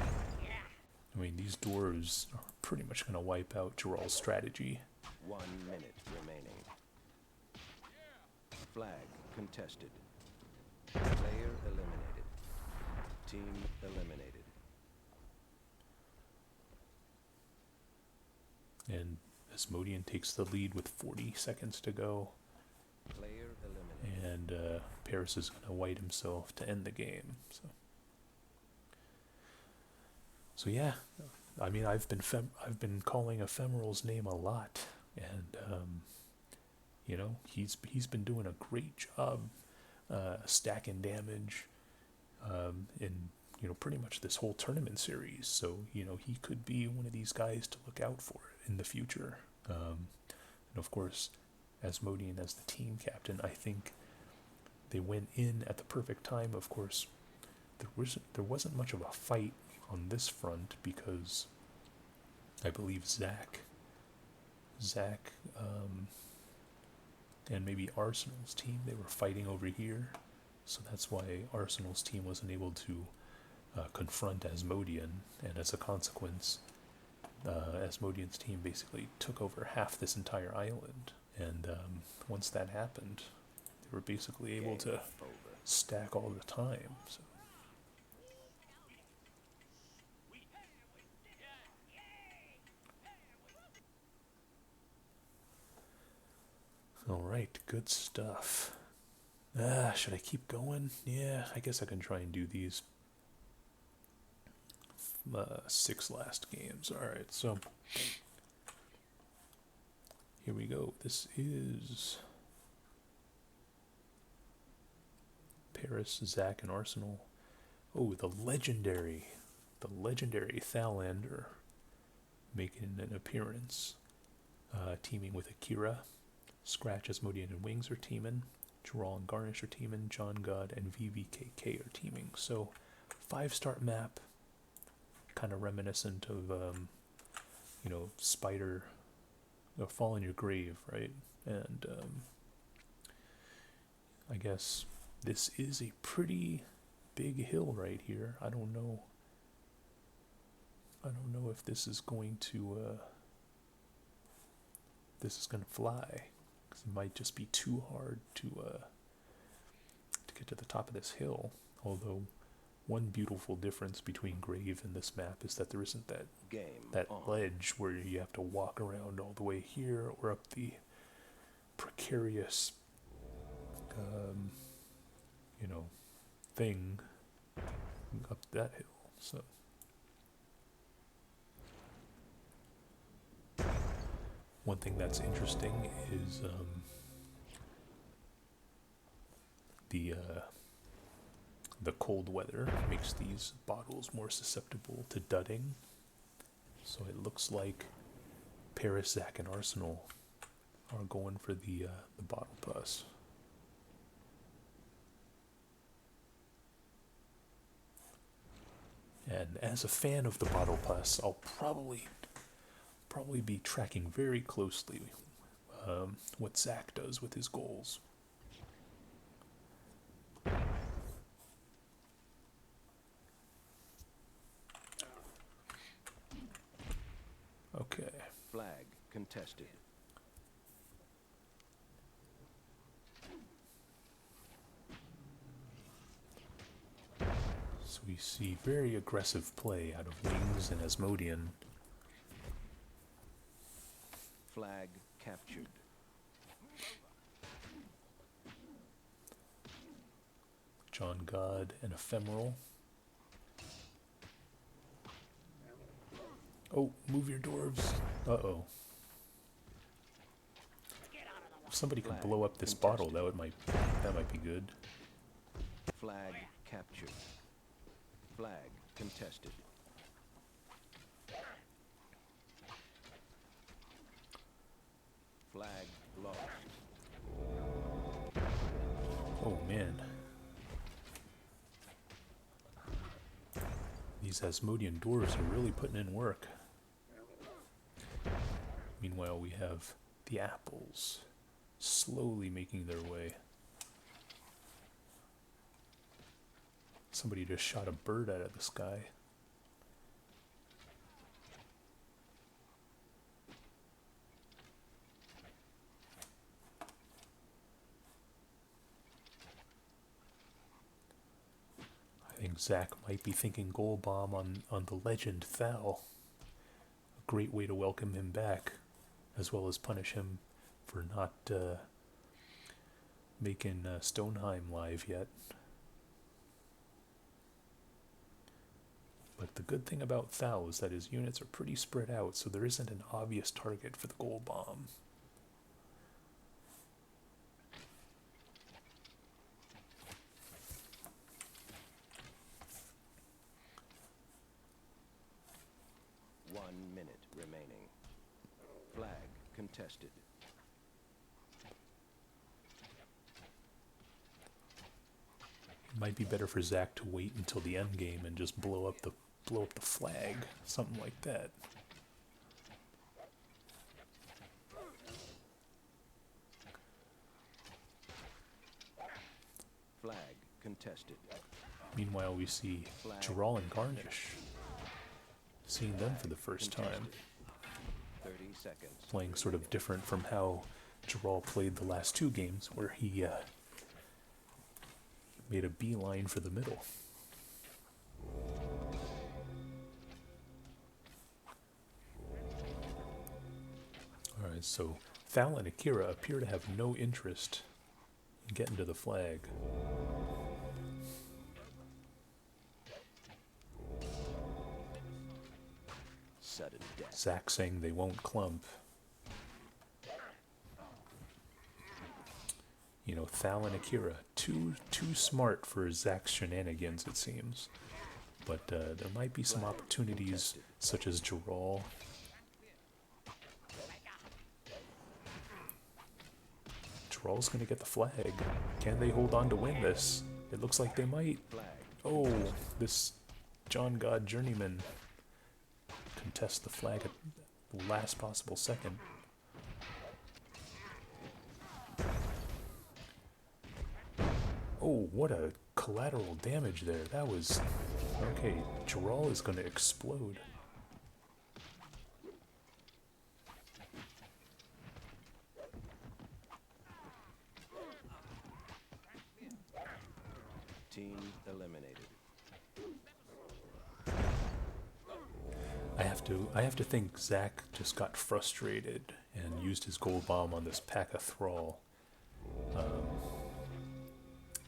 mean, these dwarves are pretty much going to wipe out Geralt's strategy. 1 minute remaining. Flag contested. Player eliminated. Team eliminated. And Asmodean takes the lead with 40 seconds to go. Player eliminated. And Paris is going to white himself to end the game. So yeah, I mean, I've been calling Ephemeral's name a lot, and you know, he's been doing a great job stacking damage in, you know, pretty much this whole tournament series. So, you know, he could be one of these guys to look out for in the future. And of course, Asmodean as the team captain, I think they went in at the perfect time. Of course, there wasn't much of a fight on this front because I believe Zach, and maybe Arsenal's team, they were fighting over here, so that's why Arsenal's team wasn't able to confront Asmodean, and as a consequence, Asmodean's team basically took over half this entire island. And once that happened, they were basically able to stack all the time. So. All right, good stuff. Should I keep going? Yeah, I guess I can try and do these 6 last games. All right, so here we go. This is Paris, Zach, and Arsenal. Oh, the legendary Thalander making an appearance, teaming with Akira. Scratch, Asmodean, and Wings are teaming. Geralt and Garnish are teaming. Jon God and VVKK are teaming. So, 5-star map, kind of reminiscent of, you know, Spider, Fall in Your Grave, right? And I guess this is a pretty big hill right here. I don't know if this is going to fly, because it might just be too hard to get to the top of this hill. Although one beautiful difference between Grave and this map is that there isn't that ledge where you have to walk around all the way here or up the precarious you know, thing up that hill. So one thing that's interesting is the cold weather makes these bottles more susceptible to dudding. So it looks like Paris, Zach, and Arsenal are going for the bottle plus. And as a fan of the bottle plus, I'll probably be tracking very closely what Zach does with his goals. Okay. Flag contested. So we see very aggressive play out of Wings and Asmodean. Flag captured. Jon God and Ephemeral. Oh, move your dwarves. Uh-oh. If somebody could blow up this bottle, that might be good. Flag captured. Flag contested. Flag lost. Oh man. These Asmodean dwarves are really putting in work. Meanwhile, we have the apples slowly making their way. Somebody just shot a bird out of the sky. I think Zach might be thinking Gold Bomb on the legend Thal. A great way to welcome him back, as well as punish him for not making Stoneheim live yet. But the good thing about Thal is that his units are pretty spread out, so there isn't an obvious target for the Gold Bomb. Remaining. Flag contested. It might be better for Zach to wait until the end game and just blow up the flag, something like that. Flag contested. Meanwhile, we see Geralt and Carnage. Seeing them for the first time. 30 seconds. Playing sort of different from how Geralt played the last two games, where he made a beeline for the middle. Alright, so Thal and Akira appear to have no interest in getting to the flag. Sudden death. Zach saying they won't clump. You know, Thal and Akira, too smart for Zach's shenanigans, it seems. But there might be some opportunities, such as Geralt. Geralt's gonna get the flag. Can they hold on to win this? It looks like they might. Oh, this Jon God journeyman contests the flag at the last possible second. Oh, what a collateral damage there. That was... Okay, Geralt is going to explode. Team eliminated. I have to think Zach just got frustrated and used his gold bomb on this pack of thrall.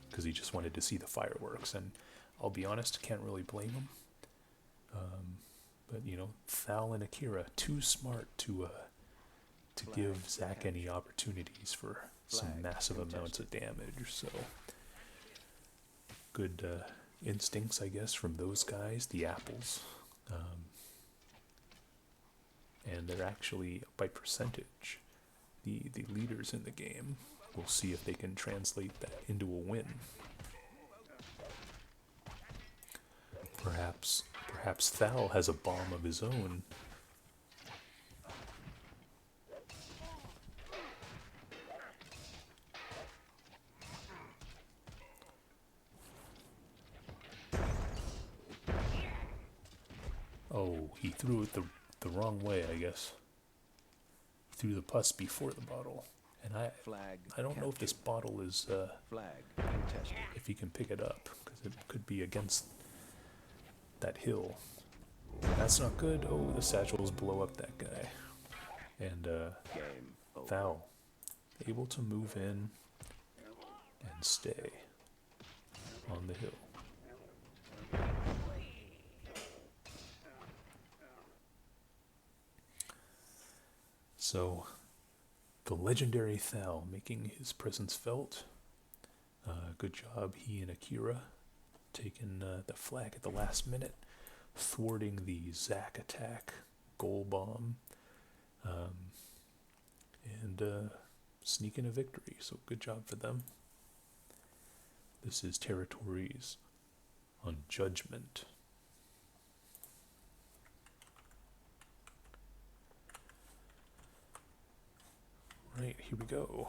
Because he just wanted to see the fireworks, and I'll be honest, can't really blame him. But you know, Thal and Akira, too smart to give Zach any opportunities for some massive amounts of damage. So good instincts, I guess, from those guys, the apples. And they're actually, by percentage, the leaders in the game. We'll see if they can translate that into a win. Perhaps Thal has a bomb of his own. Oh, he threw it the wrong way, I guess. He threw the pus before the bottle. And I don't know if this bottle is, if he can pick it up, because it could be against that hill. That's not good. Oh, the satchels blow up that guy. And Thal, able to move in and stay. on the hill. So, the legendary Thal making his presence felt. Good job, he and Akira taking the flag at the last minute, thwarting the Zack attack, goal bomb, and sneaking a victory. So good job for them. This is Territories on Judgement. Right, here we go.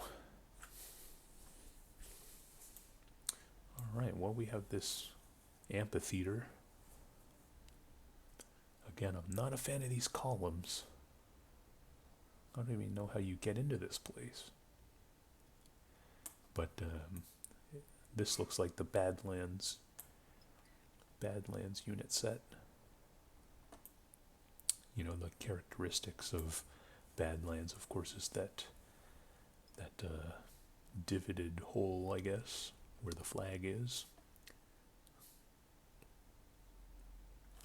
Alright, well, we have this amphitheater. Again, I'm not a fan of these columns. I don't even know how you get into this place. But this looks like the Badlands unit set. You know, the characteristics of Badlands, of course, is that divoted hole, I guess, where the flag is.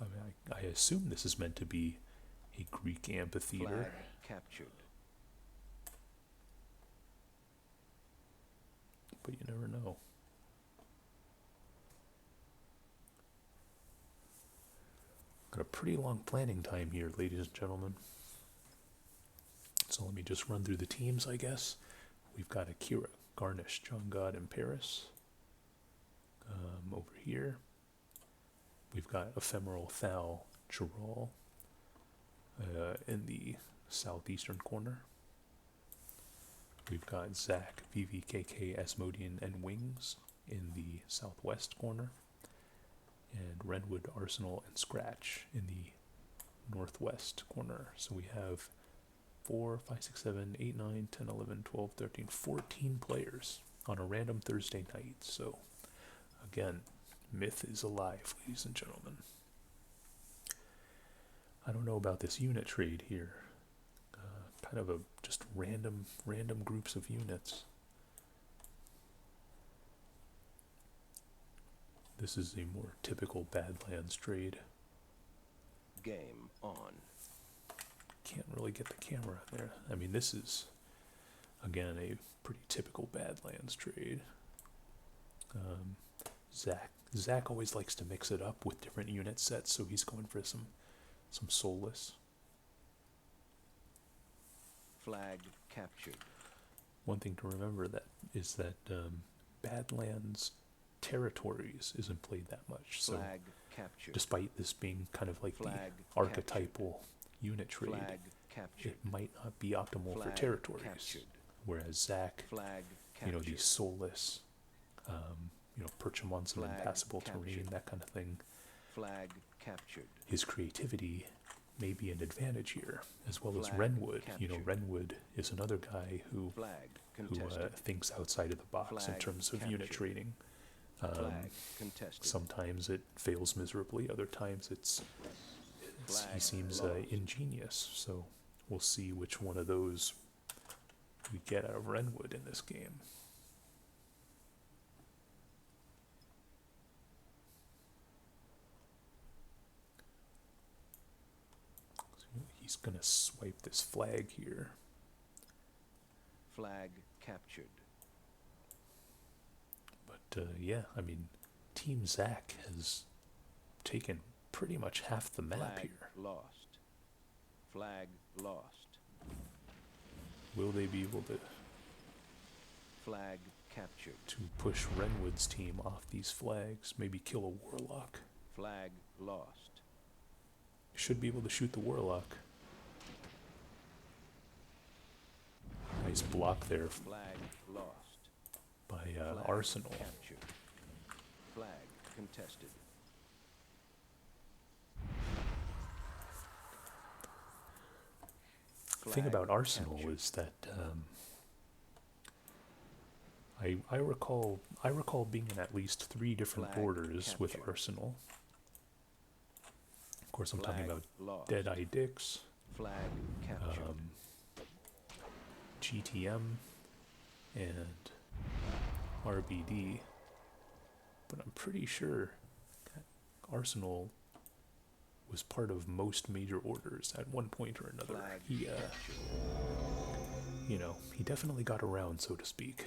I mean, I assume this is meant to be a Greek amphitheater. Flag captured. But you never know. Got a pretty long planning time here, ladies and gentlemen. So let me just run through the teams, I guess. We've got Akira, Carnage, Jon God, and Paris. Over here, we've got Ephemeral Thal, Chiral in the southeastern corner. We've got Zack, VVKK, Asmodean, and Wings in the southwest corner. And Redwood, Arsenal, and Scratch in the northwest corner. So we have 4, 5, 6, 7, 8, 9, 10, 11, 12, 13, 14 players on a random Thursday night. So, again, Myth is alive, ladies and gentlemen. I don't know about this unit trade here. Kind of just random groups of units. This is a more typical Badlands trade. Game on. Can't really get the camera there. I mean, this is, again, a pretty typical Badlands trade. Zack always likes to mix it up with different unit sets, so he's going for some soulless. Flag captured. One thing to remember is that Badlands Territories isn't played that much. So, Flag captured. despite this being kind of like Flag the archetypal unit trade, Flag captured. it might not be optimal for Flag territories. captured. Whereas Zack, Flag captured. you know, these soulless, perch them on some Flag impassable terrain, captured. that kind of thing. Flag captured. His creativity may be an advantage here, as well as Flag Renwood. You know, captured. Renwood is another guy who Flag contested. thinks outside of the box in Flag terms of unit captured. trading. Flag contested. Sometimes it fails miserably, other times he Flag seems lost. ingenious. So we'll see which one of those we get out of Renwood in this game. So he's going to swipe this flag here. Flag captured. But yeah, I mean, Team Zack has taken pretty much half the map Flag here. lost. Flag lost. Will they be able Flag captured. to push Renwood's team off these flags? Maybe kill a Warlock. Flag lost. Should be able to shoot the Warlock. Nice block there Flag lost. by Flag Arsenal. captured. Flag contested. The thing about Flag Arsenal captured. is that I recall being in at least 3 different Flag borders with captured. Arsenal. Of course, I'm talking Flag about lost. Deadeye Dix, Flag captured. GTM, and RBD. but I'm pretty sure Arsenal was part of most major orders at one point or another. Flag He, captured. he definitely got around, so to speak.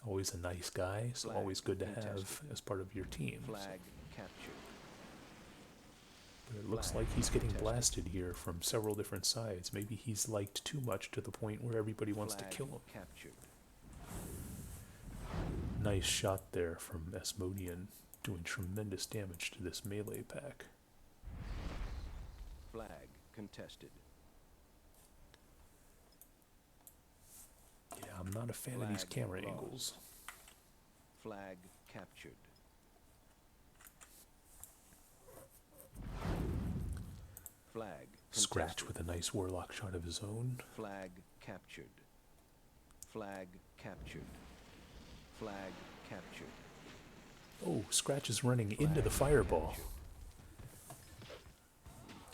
Always a nice guy, so Flag always good to have contested. as part of your team. Flag captured. But it looks Flag like he's getting contested. blasted here from several different sides. Maybe he's liked too much to the point where everybody wants Flag to kill him. captured. Nice shot there from Asmodean, doing tremendous damage to this melee pack. Flag contested. Yeah, I'm not a fan of these Flag camera lost. angles. Flag captured. Flag Scratch contested. with a nice warlock shot of his own. Flag captured. Flag captured. Flag captured. Oh, Scratch is running into the Flag fireball. captured.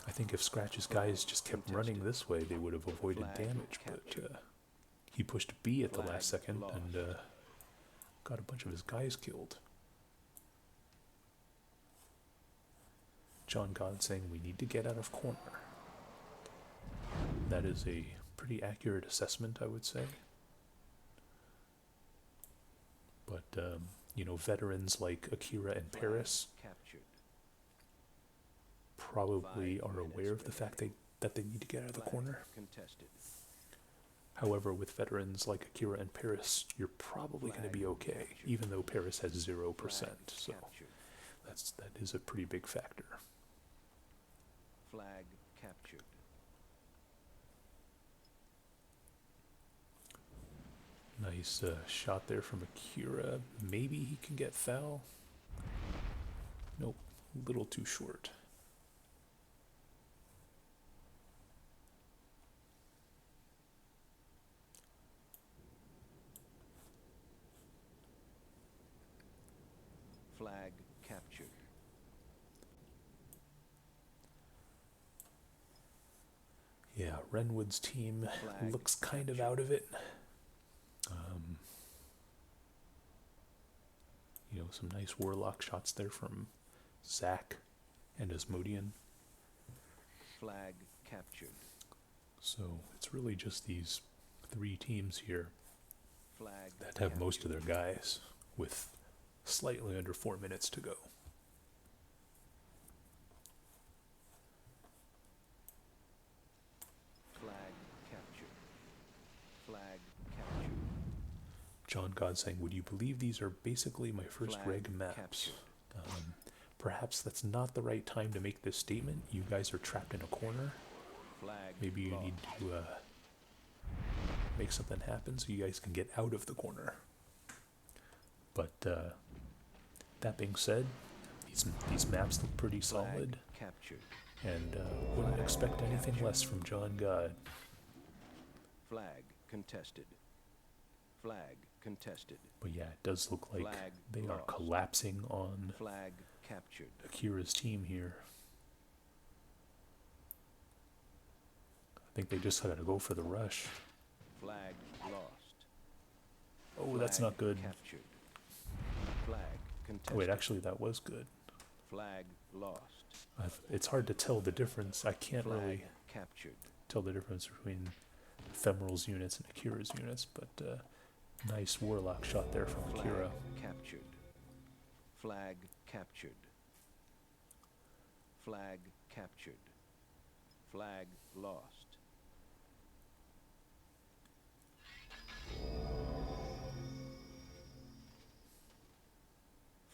I think if Scratch's guys just kept running Contested. this way, they would have avoided Flag damage, but captured. he pushed B at the Flag last second lost. and got a bunch of his guys killed. Jon God saying we need to get out of corner. That is a pretty accurate assessment, I would say. But, veterans like Akira and Flag Paris captured. probably 5 are aware of the fact that they need to get out of the Flag corner. contested. However, with veterans like Akira and Paris, you're probably going to be Flag okay, captured. even though Paris has 0%. Flag So captured. that is a pretty big factor. Flag captured. Nice shot there from Akira. Maybe he can get foul. Nope, a little too short. Flag captured. Yeah, Renwood's team Flag looks kind of captured. out of it. Some nice warlock shots there from Zach and Asmodean. Flag captured. So it's really just these 3 teams here Flag that have most of captured. their guys with slightly under 4 minutes to go. Flag captured. Flag captured. Jon God saying, would you believe these are basically my first Flag reg maps? captured. Perhaps that's not the right time to make this statement. You guys are trapped in a corner. Flag Maybe you lost. need to make something happen so you guys can get out of the corner. But that being said, these maps look pretty Flag solid, captured. and wouldn't expect anything less from Jon God. Flag contested. Flag contested. But yeah, it does look like Flag they are lost. collapsing on Flag captured. Akira's team here. I think they just had to go for the rush. Flag lost. Oh, that's Flag not good. Captured. Flag contested. Wait, actually, that was good. Flag lost. It's hard to tell the difference. I can't Flag really captured. tell the difference between Ephemeral's units and Akira's units, but nice warlock shot there from Flag Akira. captured. Flag captured. Flag captured. Flag lost.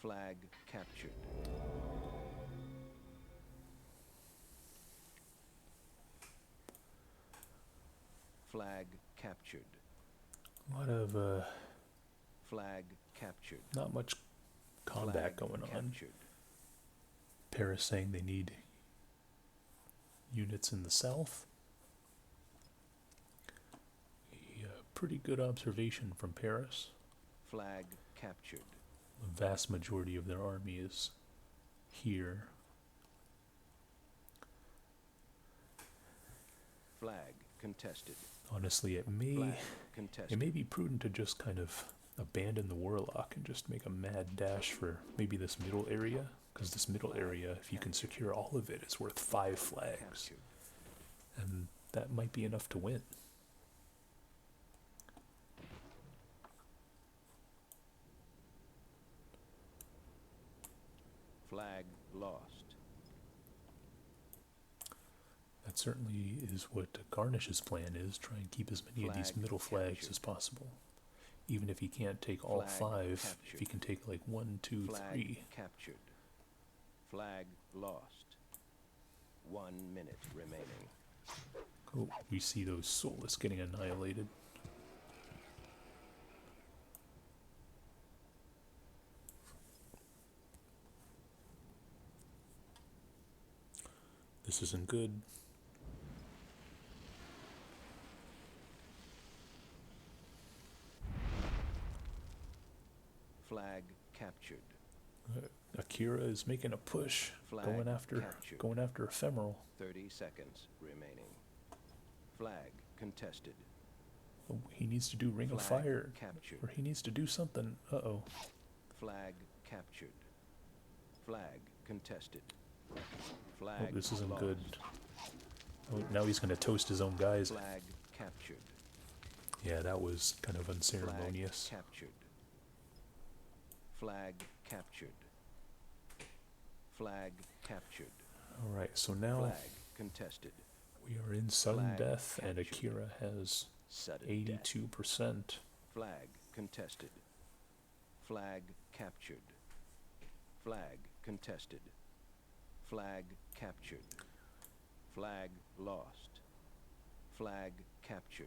Flag captured. Flag captured. A lot of Flag captured. not much combat Flag going on. captured. Paris saying they need units in the south. A pretty good observation from Paris. Flag captured. The vast majority of their army is here. Flag contested. Honestly, Flag it contested. may be prudent to just kind of abandon the Warlock and just make a mad dash for maybe this middle area, because this middle area, if you can secure all of it, is worth 5 flags, Captured. and that might be enough to win. Flag lost. That certainly is what Carnage's plan is, try and keep as many of these Flag middle flags captured. as possible. Even if he can't take all Flag 5, if he captured. can take like 1, 2, Flag 3. captured. Flag lost. 1 minute remaining. Oh, we see those Soulless getting annihilated. This isn't good. Flag captured. Akira is making a push, Flag captured. going after Ephemeral. 30 seconds remaining. Flag contested. Oh, he needs to do Ring of Flag Fire, captured. or he needs to do something. Uh-oh. Flag captured. Flag contested. Oh, Flag this isn't lost. good. Oh, now he's going to toast his own guys. Flag captured. Yeah, that was kind of unceremonious. Flag captured. Flag captured. Flag captured. Alright, so now Flag contested. we are in sudden Flag death, and captured. Akira has Sudden death. 82%. Flag contested. Flag captured. Flag contested. Flag captured. Flag lost. Flag captured.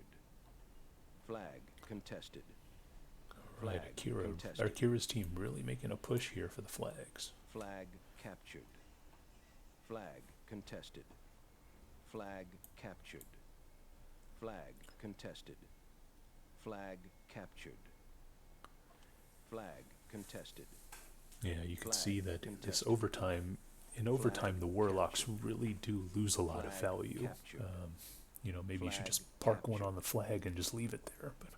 Flag contested. Right, Flag Akira. contested. Akira's team really making a push here for the flags. Flag captured. Flag contested. Flag captured. Flag contested. Flag captured. Flag contested. Yeah, you can Flag see that this contested. overtime, in overtime, the Warlocks really do lose a lot of Flag value. captured. You know, maybe you should Flag just park one captured. on the flag and just leave it there. But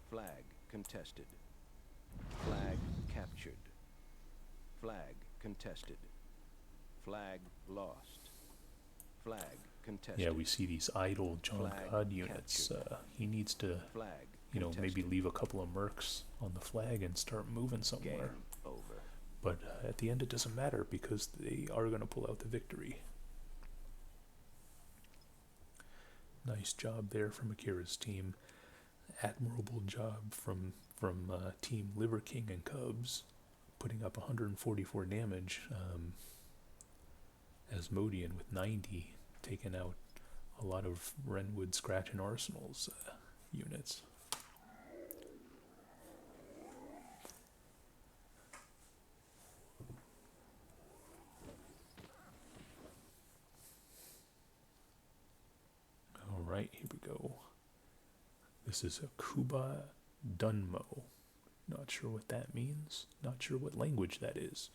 Flag contested. Flag captured. Flag contested. Flag lost. Flag contested. yeah, we see these idle Jon Flag God units. captured. He needs to, Flag maybe contested. leave a couple of mercs on the flag and start moving somewhere. Game over. But at the end, it doesn't matter because they are going to pull out the victory. Nice job there from Akira's team. Admirable job from Team Liver King and Cubs, putting up 144 damage. Asmodean with 90, taking out a lot of Renwood Scratch and Arsenal's units. Alright, here we go. This is a Khuba Dhunmo. Not sure what that means. Not sure what language that is.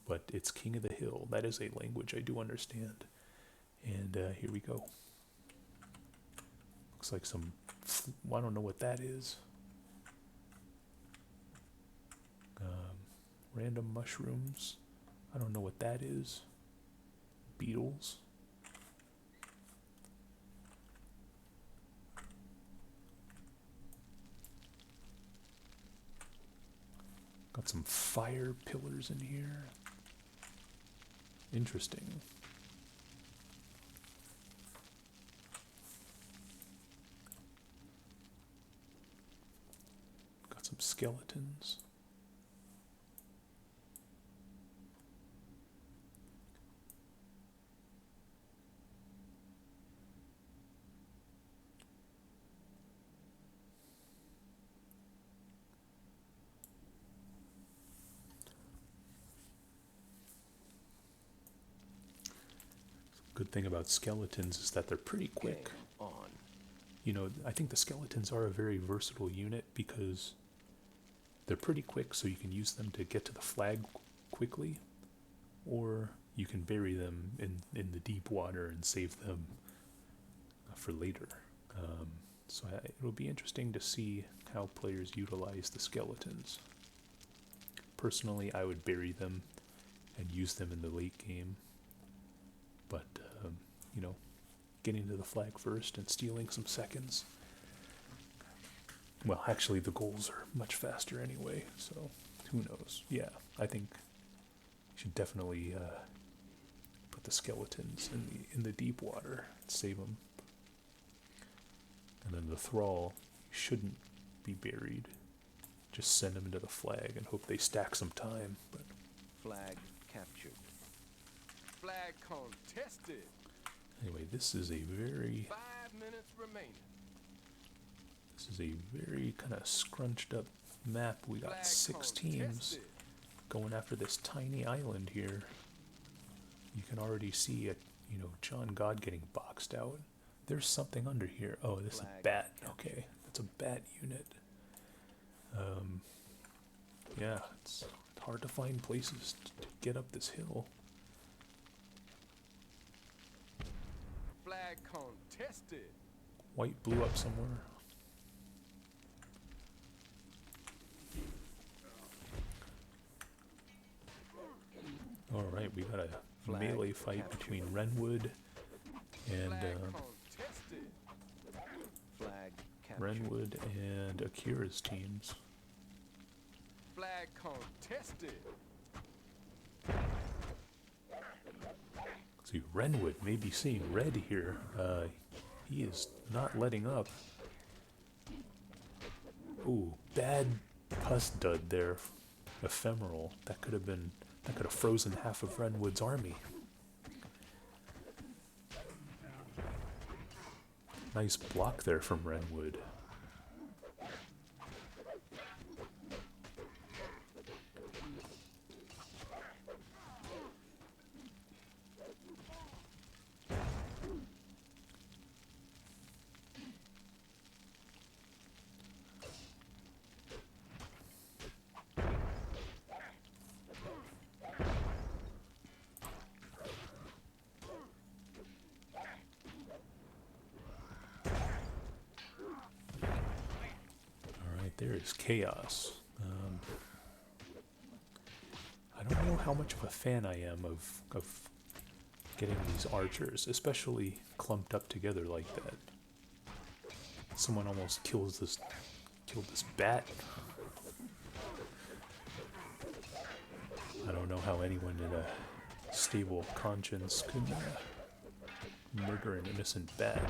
But it's King of the Hill. That is a language I do understand. And here we go. Looks like some... I don't know what that is. Random mushrooms. I don't know what that is. Beetles. Got some fire pillars in here. Interesting. Got some skeletons. Good thing about skeletons is that they're pretty quick. Game on. You know, I think the skeletons are a very versatile unit because they're pretty quick, so you can use them to get to the flag quickly, or you can bury them in the deep water and save them for later. So it'll be interesting to see how players utilize the skeletons. Personally, I would bury them and use them in the late game. But, you know, getting to the flag first and stealing some seconds. Well, actually, the goals are much faster anyway, so who knows? Yeah, I think you should definitely put the skeletons in the deep water and save them. And then the thrall shouldn't be buried. Just send them into the flag and hope they stack some time. But Flag captured. Flag contested. anyway, this is a very 5 minutes remaining. kind of scrunched up map. We got Flag 6 teams contested. going after this tiny island here. You can already see it, you know, Jon God getting boxed out. There's something under here. Oh, this is a Flag bat. captured. Okay, that's a bat unit. Yeah, it's hard to find places to get up this hill. Flag contested. White blew up somewhere. Alright, we got a Flag melee fight captured. between Renwood and Flag contested. Flag captured. Renwood and Akira's teams. Flag contested. See, Renwood may be seeing red here. He is not letting up. Ooh, bad pus dud there. Ephemeral. That could have frozen half of Renwood's army. Nice block there from Renwood. There is chaos. I don't know how much of a fan I am of getting these archers, especially clumped up together like that. Someone almost killed this bat. I don't know how anyone in a stable conscience could murder an innocent bat.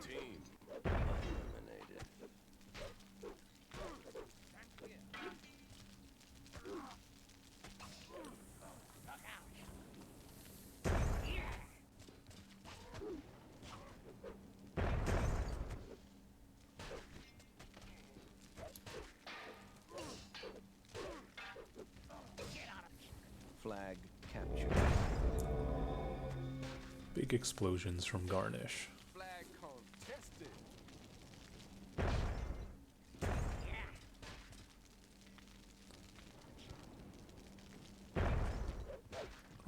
Team eliminated. Flag captured. Big explosions from Garnish. Flag contested.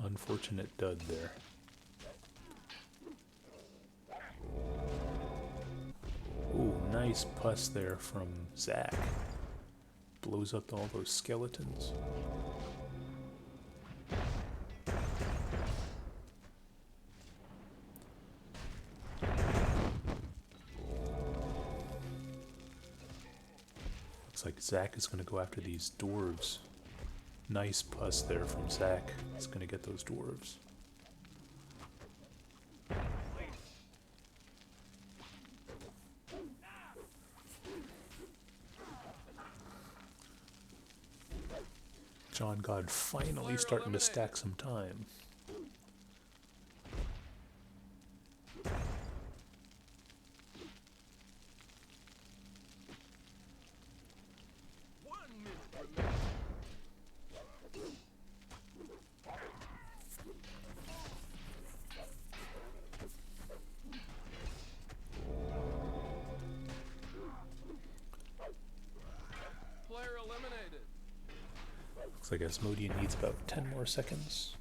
Unfortunate dud there. Ooh, nice pus there from Zach. Blows up all those skeletons. Looks like Zach is going to go after these dwarves. Nice pus there from Zach. He's going to get those dwarves. Jon God finally starting to stack some time. Looks like Asmodean needs about 10 more seconds.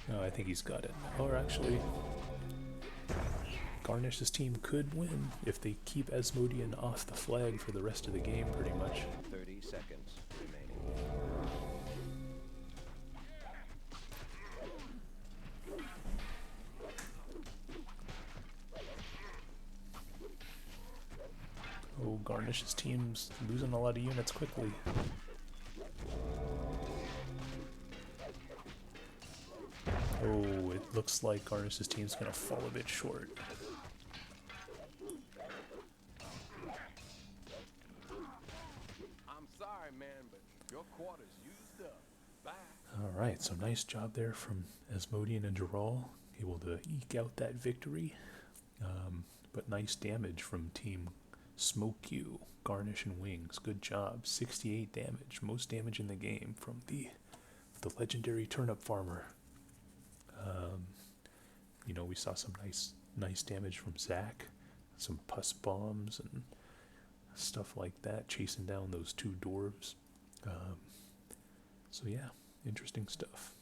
No, I think he's got it. Or actually, Garnish's team could win if they keep Asmodean off the flag for the rest of the game, pretty much. 30 seconds remaining. Oh, Garnish's team's losing a lot of units quickly. Oh, it looks like Garnish's team's gonna fall a bit short. I'm sorry, man, but your quarter's used up. Bye. Alright, so nice job there from Asmodean and Geralt, able to eke out that victory. But nice damage from Team Smoke You, Garnish and Wings. Good job. 68 damage, most damage in the game from the legendary turnip farmer. You know, we saw some nice damage from Zac, some pus bombs and stuff like that, chasing down those two dwarves. So yeah, interesting stuff.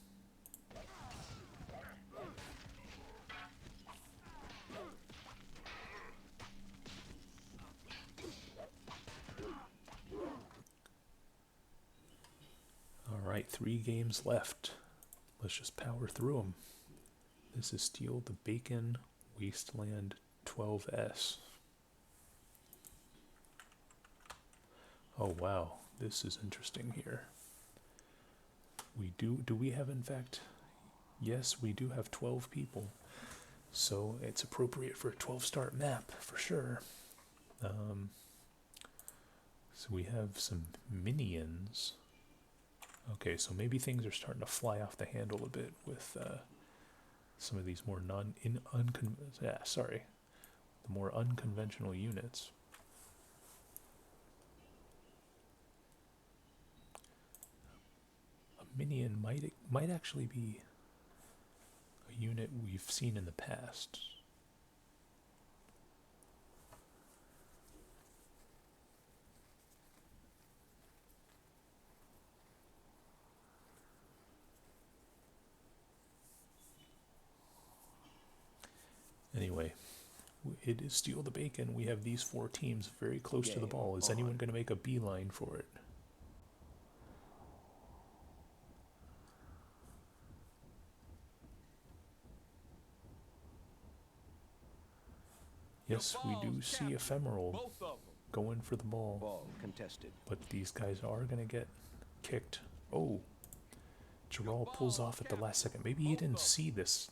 Alright, 3 games left. Let's just power through them. This is Steal the Bacon Wasteland 12S. Oh wow, this is interesting here. Do we have, in fact, yes, we do have 12 people. So it's appropriate for a 12-start map, for sure. So we have some minions. Okay, so maybe things are starting to fly off the handle a bit with some of these more the more unconventional units. A minion might actually be a unit we've seen in the past. Anyway, it is Steal the Bacon. We have these 4 teams very close to the ball. Is anyone going to make a beeline for it? Yes, we do see Ephemeral going for the ball. Ball contested. But these guys are going to get kicked. Oh, Geralt pulls off at the last second. Maybe he didn't see this.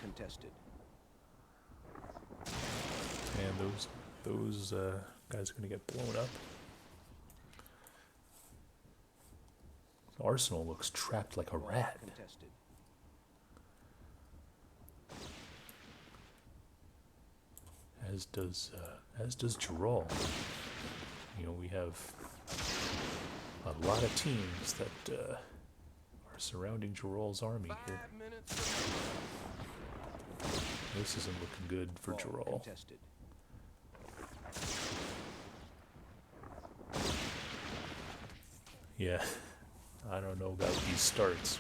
Contested. And those guys are going to get blown up. Arsenal looks trapped like a rat. Contested. As does Geralt. You know, we have a lot of teams that are surrounding Geralt's army here. 5 minutes. This isn't looking good for Geralt. Contested. Yeah, I don't know about these starts.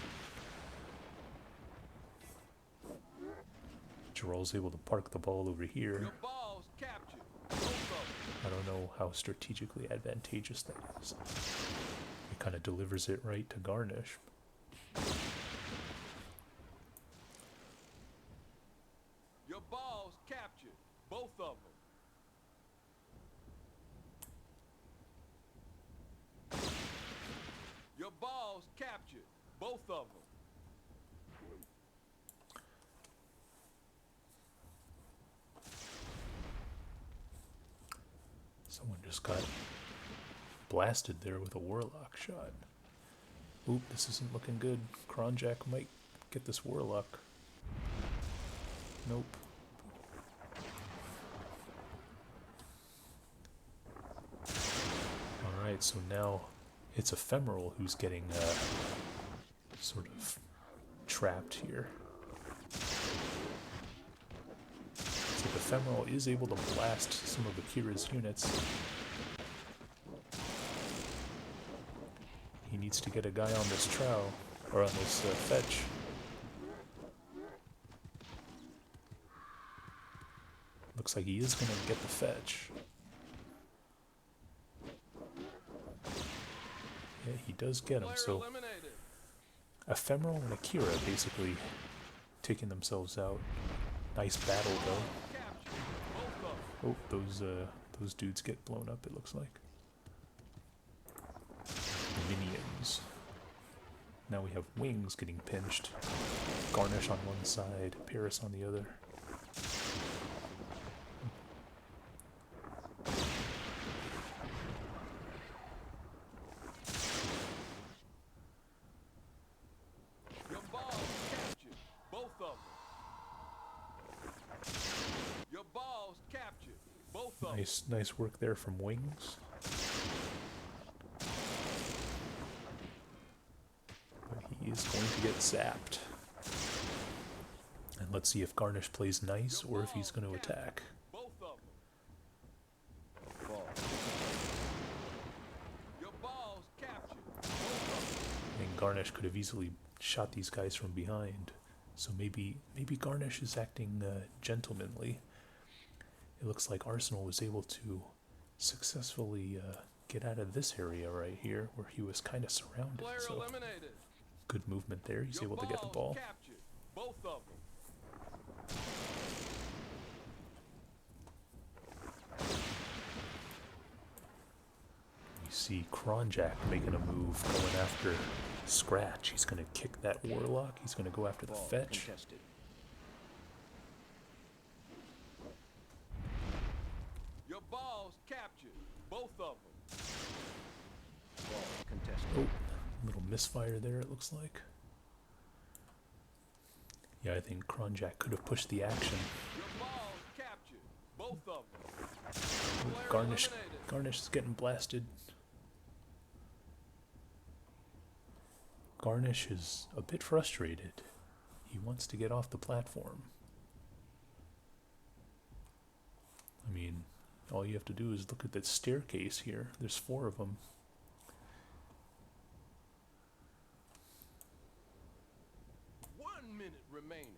Geralt's able to park the ball over here. Your ball's captured. Both of I don't know how strategically advantageous that is. It kind of delivers it right to Garnish. Your ball's captured. Both of them. Your ball's captured. Both of them. Someone just got blasted there with a warlock shot. Oop, this isn't looking good. Kronjak might get this warlock. Nope. Alright, so now it's Ephemeral who's getting sort of trapped here. Looks like Ephemeral is able to blast some of Akira's units. He needs to get a guy on this trowel, or on this fetch. Looks like he is going to get the fetch. Yeah, he does get him, so Ephemeral and Akira basically taking themselves out. Nice battle though. Oh, those dudes get blown up, it looks like. Minions. Now we have Wings getting pinched. Garnish on one side, Paris on the other. Your balls captured. Both of them. Your balls captured. Both of them. Nice work there from Wings. But he is going to get zapped. And let's see if Garnish plays nice or if he's going to attack. Both of them. Ball. Your balls captured. Both of them. And Garnish could have easily shot these guys from behind. So maybe Garnish is acting gentlemanly. It looks like Arsenal was able to successfully get out of this area right here where he was kind of surrounded. Player So eliminated. good movement there. He's Your able to get the balls ball. captured. Both of them. You see Kronjak making a move going after Scratch. He's going to kick that Warlock. He's going to go after the Ball fetch. contested. Your balls captured. Both of them. Ball contested. Oh, little misfire there it looks like. Yeah, I think Kronjak could have pushed the action. Your balls captured. Both of them. Oh, Player Garnish, eliminated. Garnish is getting blasted. Garnish is a bit frustrated. He wants to get off the platform. I mean, all you have to do is look at that staircase here. There's 4 of them. One minute remaining.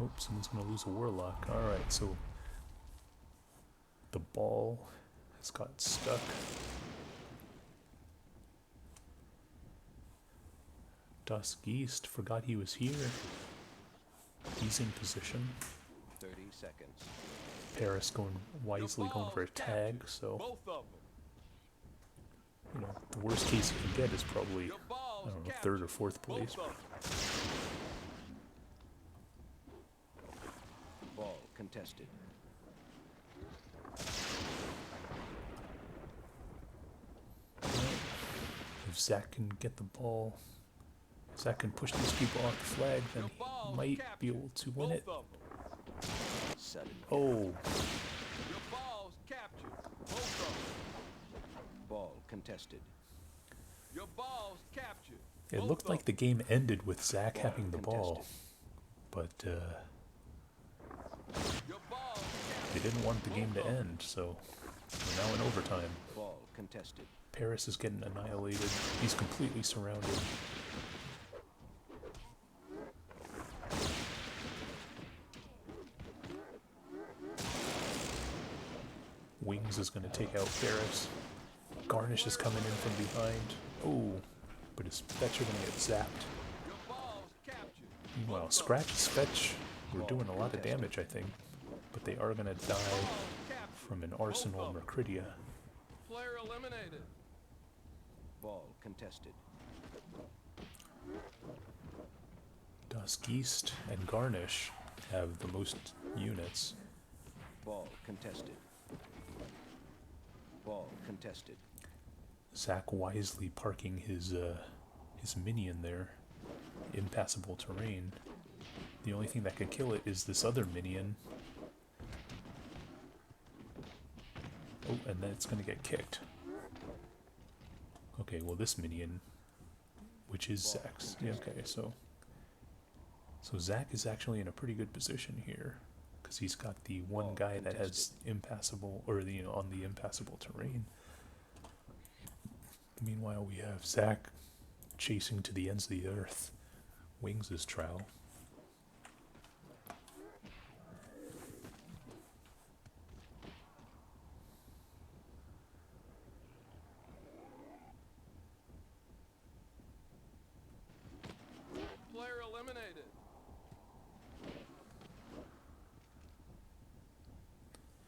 Oh, someone's going to lose a Warlock. Alright, so the ball has got stuck. Dusk East forgot he was here. He's in position. 30 seconds. Paris going wisely Your going for a balls tag, captured. so Both of them. you know, the worst case you can get is probably, Your balls I don't know, captured. 3rd or 4th place. Both of them. Ball contested. If Zach can get the ball, Zach can push these people off the flag, then Your he balls might captured. be able to win Both it. of them. Sudden. Oh, Your balls captured. Both of them. Ball contested. Your balls captured. it Both looked of like the game ended with Zach Ball having the ball, contested. but Your balls captured. they didn't want the game to end, so we're now in overtime. Ball contested. Paris is getting annihilated. He's completely surrounded. Wings is going to take out Paris. Garnish is coming in from behind. Oh, but his fetch are going to get zapped. Your balls captured. Meanwhile, Scratch's fetch, we're doing a lot of damage, I think. But they are going to die Balls captured. from an Arsenal Mercridia. Player eliminated. Ball contested. Dusk East and Garnish have the most units. Ball contested. Ball contested. Zach wisely parking his minion there. Impassable terrain. The only thing that can kill it is this other minion. Oh, and then it's going to get kicked. Okay, well this minion, which is Zach's. Yeah, okay, so Zach is actually in a pretty good position here, because he's got the one guy that has impassable, or the, on the impassable terrain. Meanwhile, we have Zach chasing to the ends of the earth. Wings' trowel. Player eliminated.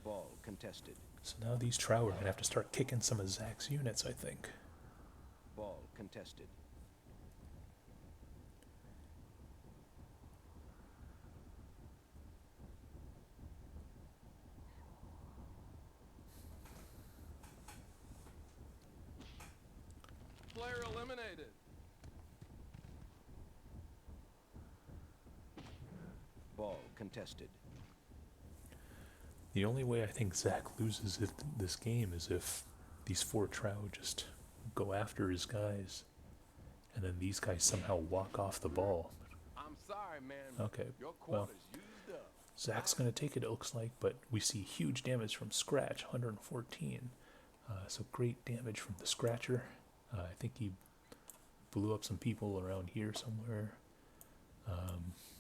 Ball contested. So now these trow are going to have to start kicking some of Zach's units, I think. Ball contested. Player eliminated. Ball contested. The only way I think Zach loses this game is if these 4 trow just go after his guys, and then these guys somehow walk off the ball. I'm sorry, man. Okay, Your well, quarter's used up. Zach's going to take it, it looks like, but we see huge damage from Scratch, 114. So great damage from the Scratcher. I think he blew up some people around here somewhere.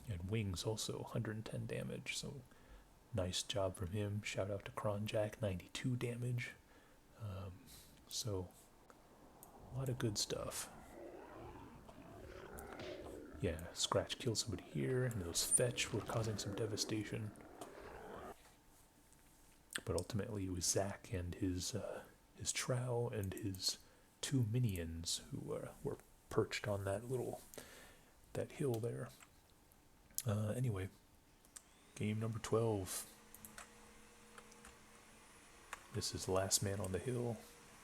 And Wings also, 110 damage, so nice job from him. Shout out to Carnage, 92 damage. So, a lot of good stuff. Yeah, Scratch killed somebody here, and those fetch were causing some devastation. But ultimately, it was Zach and his trow and his 2 minions who were perched on that hill there. Anyway, game number 12. This is Last Man on the Hill,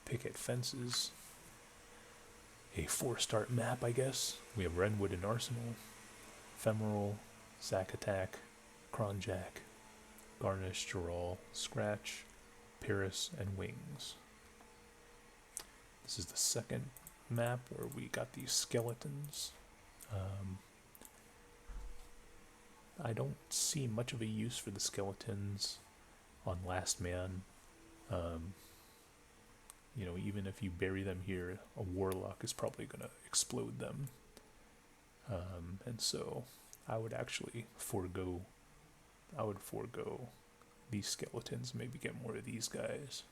Picket Fences. A 4-start map, I guess. We have Renwood and Arsenal, Ephemeral, Zack Attack, Kronjak, Garnish, Geralt, Scratch, Paris, and Wings. This is the second map where we got these skeletons. I don't see much of a use for the skeletons on Last Man. Even if you bury them here, a warlock is probably going to explode them. And so I would actually forego these skeletons, maybe get more of these guys,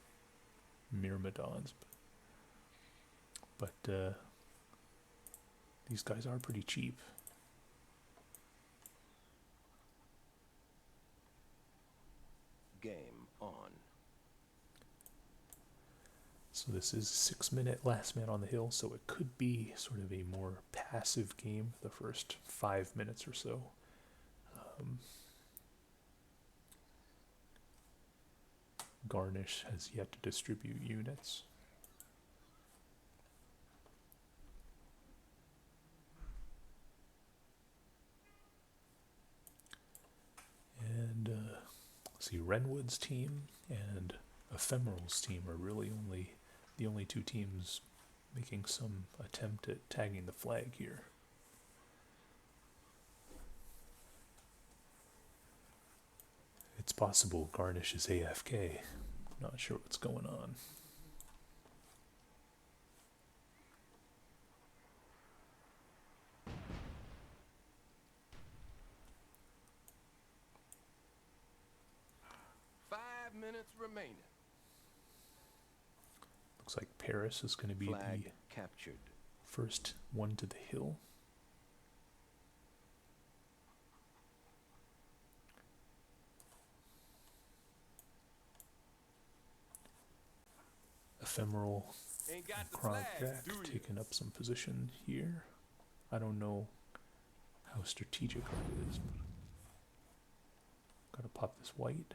Myrmidons. But these guys are pretty cheap. Game on. So this is 6-minute Last Man on the Hill, so it could be sort of a more passive game for the first 5 minutes or so. Garnish has yet to distribute units. And see, Renwood's team and Ephemeral's team are really the only 2 teams making some attempt at tagging the flag here. It's possible Garnish is AFK. Not sure what's going on. Minutes remaining. Looks like Paris is going to be Flag the captured. first one to the hill. Ephemeral Ain't got and the flag, Kronjak do you? taking up some position here. I don't know how strategic it is. Gotta pop this white.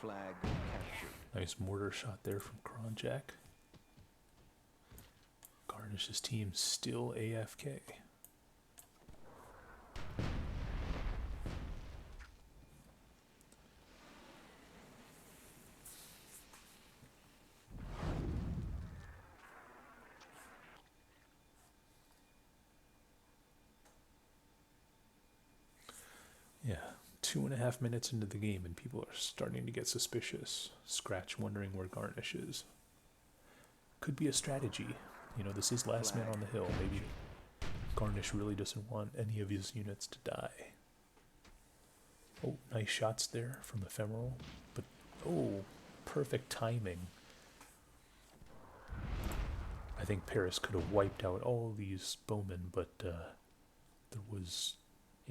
Flag captured. Nice mortar shot there from Kronjak. Garnish's team still AFK. Yeah, 2.5 minutes into the game and people are starting to get suspicious. Scratch wondering where Garnish is. Could be a strategy. You know, this is last man on the hill. Maybe Garnish really doesn't want any of his units to die. Oh, nice shots there from Ephemeral. But, oh, perfect timing. I think Paris could have wiped out all these bowmen, but there was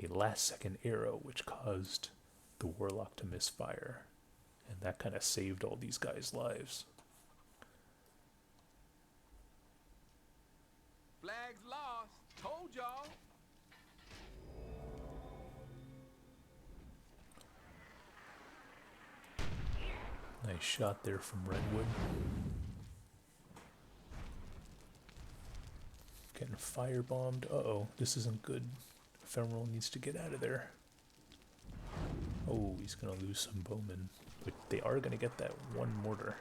a last-second arrow which caused the Warlock to misfire. And that kind of saved all these guys' lives. Flags lost. Told y'all. Nice shot there from Redwood. Getting firebombed. Uh-oh, this isn't good. Ephemeral needs to get out of there. Oh, he's going to lose some bowmen. But they are going to get that one mortar.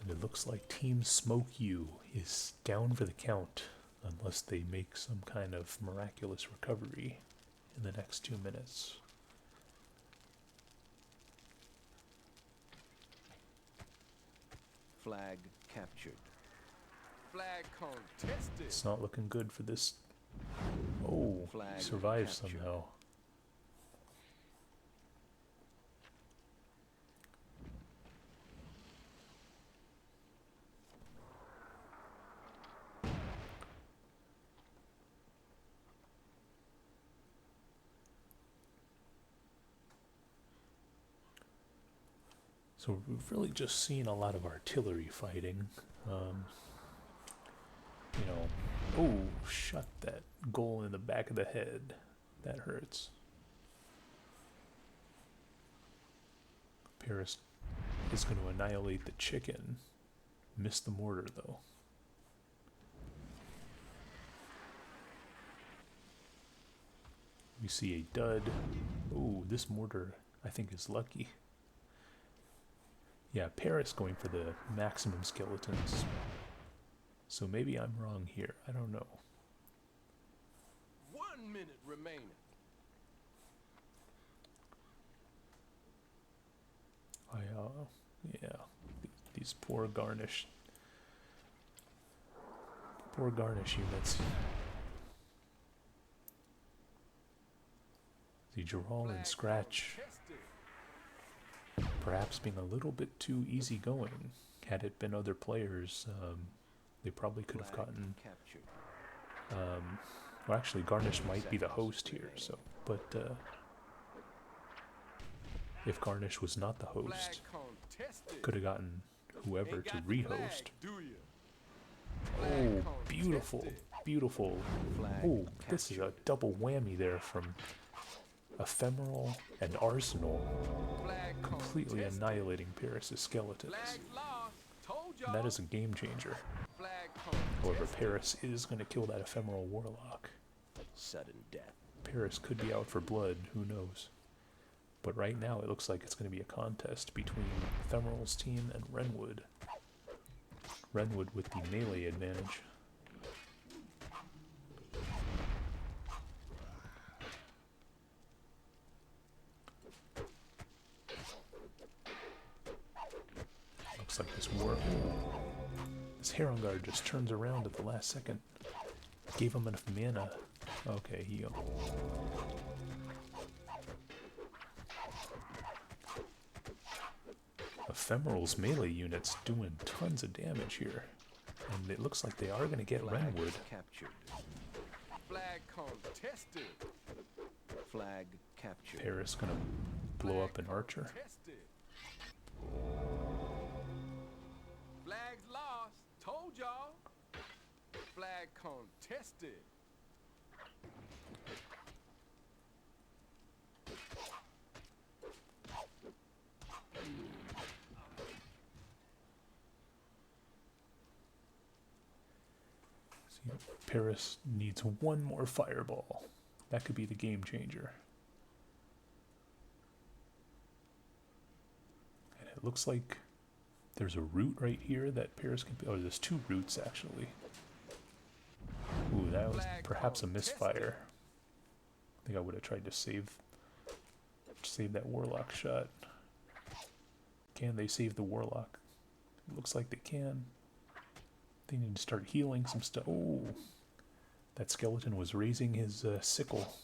And it looks like Team Smoke You is down for the count, unless they make some kind of miraculous recovery in the next 2 minutes. Flag captured. Flag contested. It's not looking good for this. Oh, Flag he survived captured. somehow. So we've really just seen a lot of artillery fighting. You know, oh, shot that goal in the back of the head. That hurts. Paris is going to annihilate the chicken. Missed the mortar, though. We see a dud. Oh, this mortar, I think, is lucky. Yeah, Paris going for the maximum skeletons. So maybe I'm wrong here. I don't know. 1 minute remaining. Yeah, these poor Garnish units. The Gerald and Scratch perhaps being a little bit too easygoing. Had it been other players, they probably could have gotten. Captured. Well, actually, Garnish might be the host here. So, but if Garnish was not the host, could have gotten whoever to rehost. Oh, beautiful, beautiful. Oh, this is a double whammy there from Ephemeral and Arsenal, completely annihilating Paris' skeletons. And that is a game changer. However, Paris is going to kill that Ephemeral Warlock. Sudden death. Paris could be out for blood, who knows. But right now it looks like it's going to be a contest between Ephemeral's team and Renwood. Renwood with the melee advantage. Looks like this war. This Heron Guard just turns around at the last second. Gave him enough mana. Okay, heal. Ephemeral's melee units doing tons of damage here. And it looks like they are going to get Renwood. Captured. Flag contested. Flag captured. Paris gonna blow up an archer. Contested. Flag's lost. Told y'all. Flag contested. See, Paris needs one more fireball. That could be the game changer. And it looks like there's a route right here that Paris can... Oh, there's two routes, actually. Ooh, that was perhaps a misfire. I think I would have tried to save that warlock shot. Can they save the warlock? It looks like they can. They need to start healing some stuff. Oh, that skeleton was raising his sickle.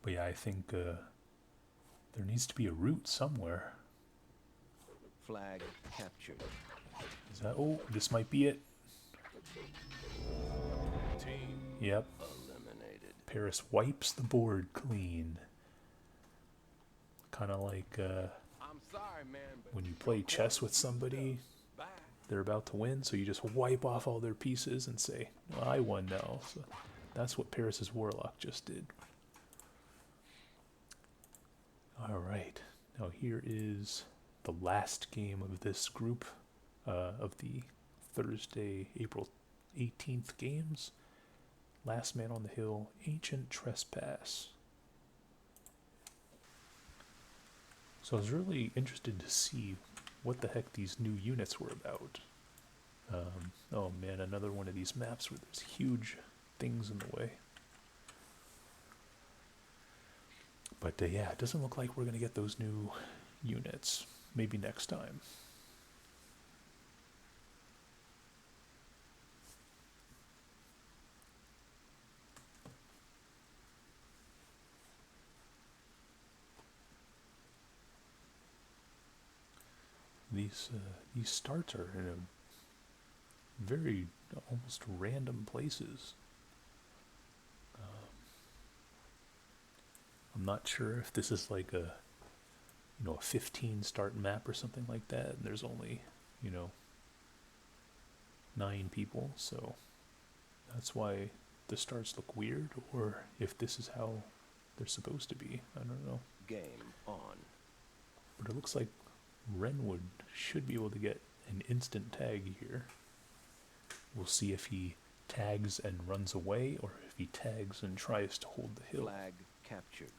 But yeah, I think there needs to be a route somewhere. Flag captured. Is that? Oh, this might be it. Team Yep. Eliminated. Paris wipes the board clean. Kind of like I'm sorry, man, but when you play chess with somebody, bye. they're about to win, so you just wipe off all their pieces and say, well, I won now. So that's what Paris's warlock just did. Alright, now here is the last game of this group of the Thursday, April 18th games. Last Man on the Hill, Ancient Trespass. So I was really interested to see what the heck these new units were about. Oh man, another one of these maps where there's huge things in the way. But yeah, it doesn't look like we're going to get those new units. Maybe next time. These starts are in a very almost random places. I'm not sure if this is like a 15 start map or something like that, and there's only 9 people, so that's why the starts look weird, or if this is how they're supposed to be. I don't know. Game on. But it looks like Renwood should be able to get an instant tag here. We'll see if he tags and runs away, or if he tags and tries to hold the hill. Flag captured.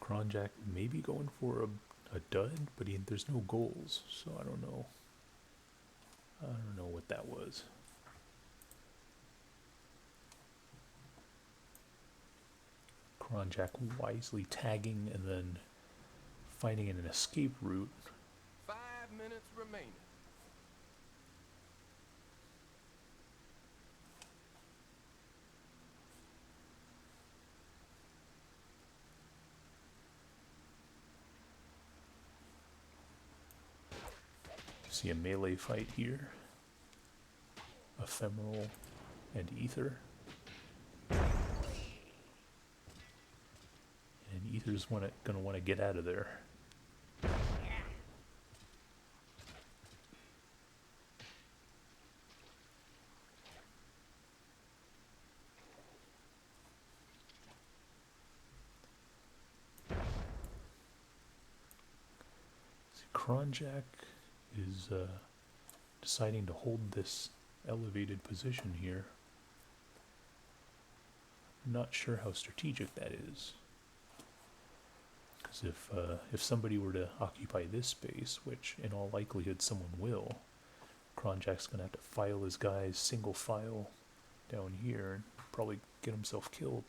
Kronjak may be going for a dud, but there's no goals, so I don't know. I don't know what that was. Kronjak wisely tagging and then finding an escape route. 5 minutes remaining. See a melee fight here. Ephemeral and Ether. And Ether's gonna want to get out of there. See, Kronjak is deciding to hold this elevated position here. Not sure how strategic that is. Because if somebody were to occupy this space, which in all likelihood someone will, Kronjak's going to have to file his guys single file down here and probably get himself killed.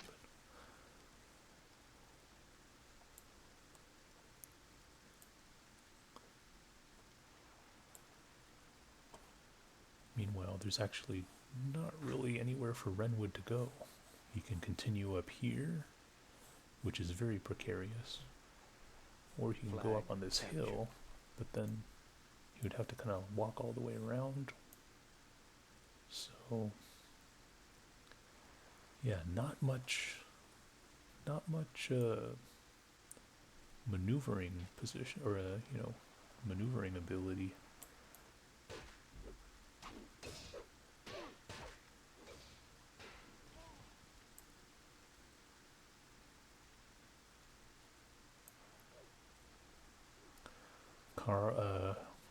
there's actually not really anywhere for Renwood to go. He can continue up here, which is very precarious, or he can go up on this hill, but then he would have to kind of walk all the way around. So yeah, not much maneuvering position, or maneuvering ability.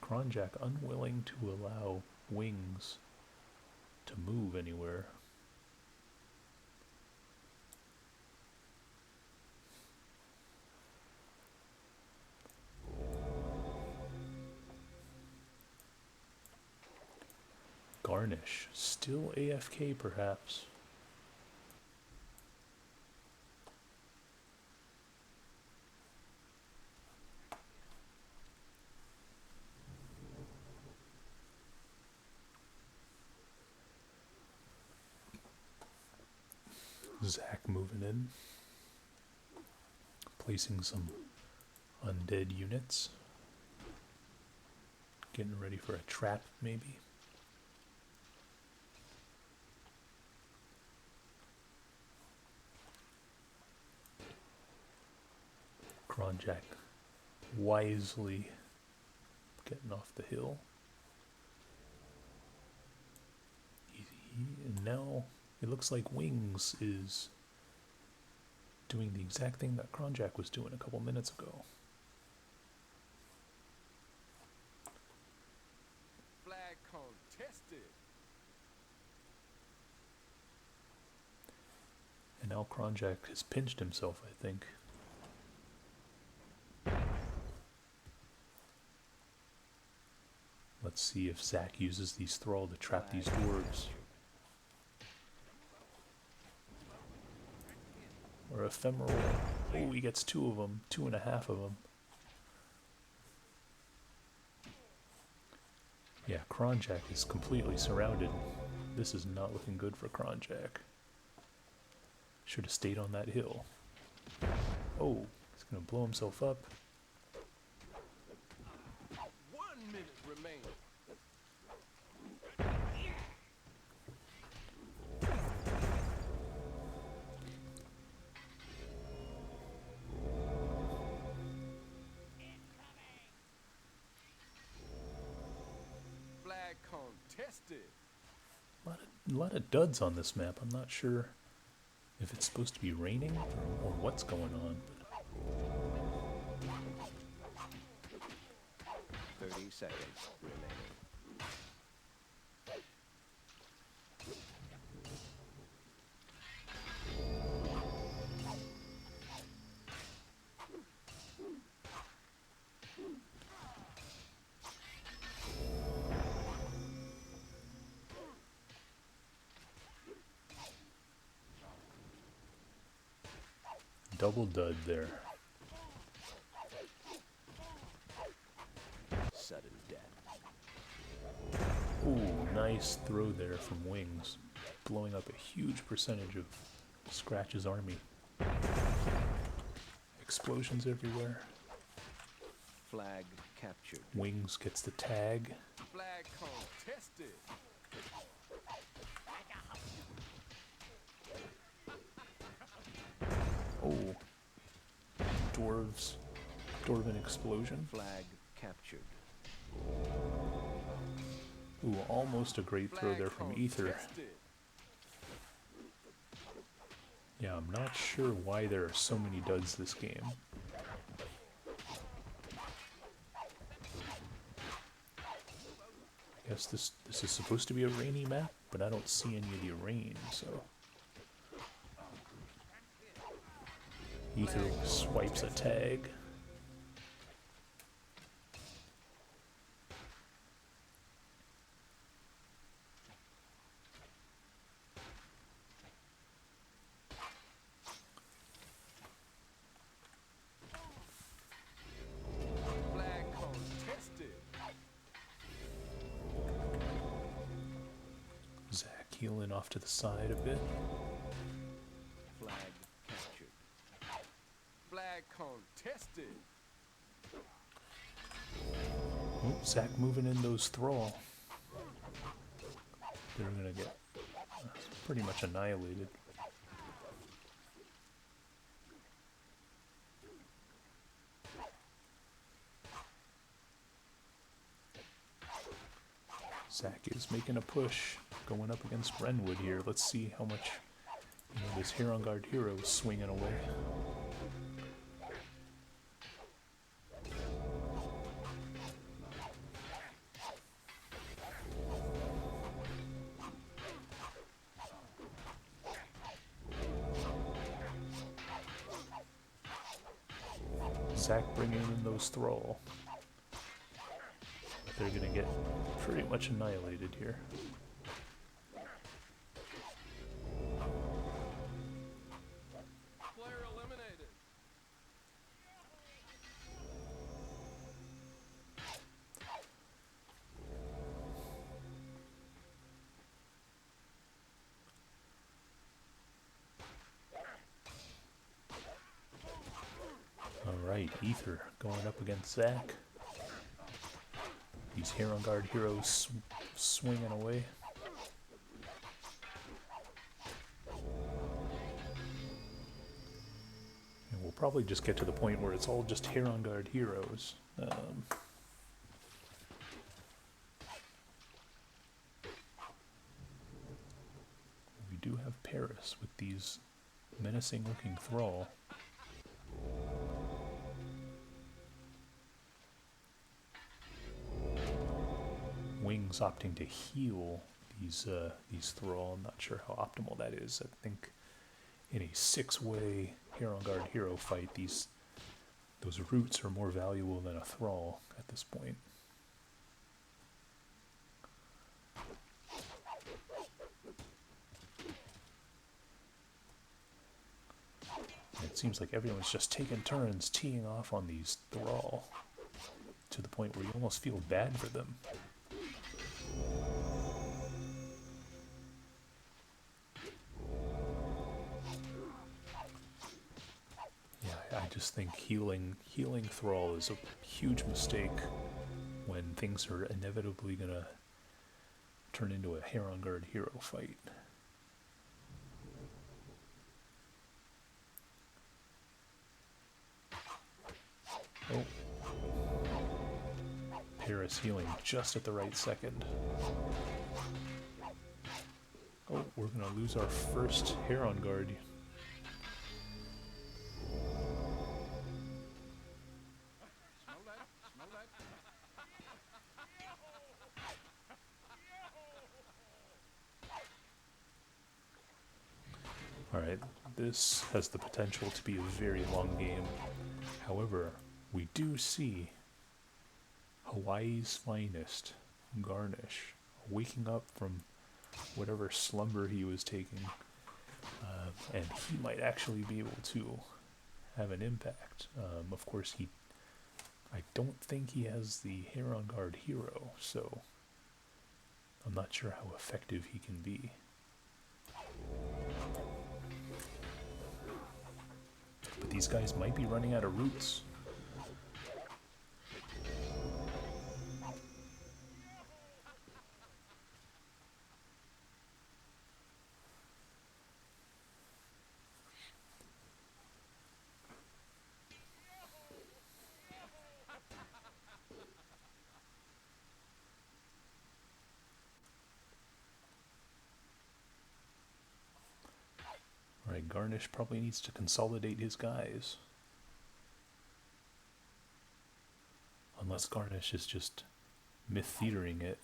Kronjak unwilling to allow wings to move anywhere. Garnish, still AFK perhaps. Zach moving in, placing some undead units, getting ready for a trap maybe. Kronjak wisely getting off the hill. And now it looks like Wings is doing the exact thing that Kronjak was doing a couple minutes ago. Flag contested. And now Kronjak has pinched himself, I think. Let's see if Zach uses these thrall to trap these dwarves. Or ephemeral. Oh, he gets 2 of them. 2.5 of them. Yeah, Kronjak is completely surrounded. This is not looking good for Kronjak. Should have stayed on that hill. Oh, he's gonna blow himself up. 1 minute remains. Flag contested. A lot of duds on this map. I'm not sure if it's supposed to be raining or what's going on. But 30 seconds remaining. Double dud there. Sudden death. Ooh, nice throw there from Wings. Blowing up a huge percentage of Scratch's army. Explosions everywhere. Flag captured. Wings gets the tag. Flag contested. Oh. Dwarven explosion. Flag captured. Ooh, almost a great throw there from Ether. Yeah, I'm not sure why there are so many duds this game. I guess this is supposed to be a rainy map, but I don't see any of the rain, so... Ether swipes a tag. Flag contested. healing off to the side a bit. Flag captured. Flag contested. Oh, Zach moving in those thrall. They're gonna get pretty much annihilated. Zach is making a push, going up against Renwood here. Let's see how much this Heron Guard hero is swinging away. Zach bringing in those thrall. They're gonna get pretty much annihilated here. Player eliminated. Alright, Ether going up against Zach. These Heron Guard heroes swinging away. And we'll probably just get to the point where it's all just Heron Guard heroes. We do have Paris with these menacing looking thrall. Wings opting to heal these thrall. I'm not sure how optimal that is. I think in a 6-way Heron Guard hero fight, those roots are more valuable than a thrall at this point. It seems like everyone's just taking turns teeing off on these thrall to the point where you almost feel bad for them. I just think healing thrall is a huge mistake when things are inevitably gonna turn into a Heron Guard hero fight. Oh. Paris healing just at the right second. Oh, we're gonna lose our first Heron Guard. Alright, this has the potential to be a very long game. However, we do see Hawaii's finest, Garnish, waking up from whatever slumber he was taking, and he might actually be able to have an impact. Of course, I don't think he has the Heron Guard hero, so I'm not sure how effective he can be. But these guys might be running out of roots. Right, Garnish probably needs to consolidate his guys. Unless Garnish is just myth-theatering it.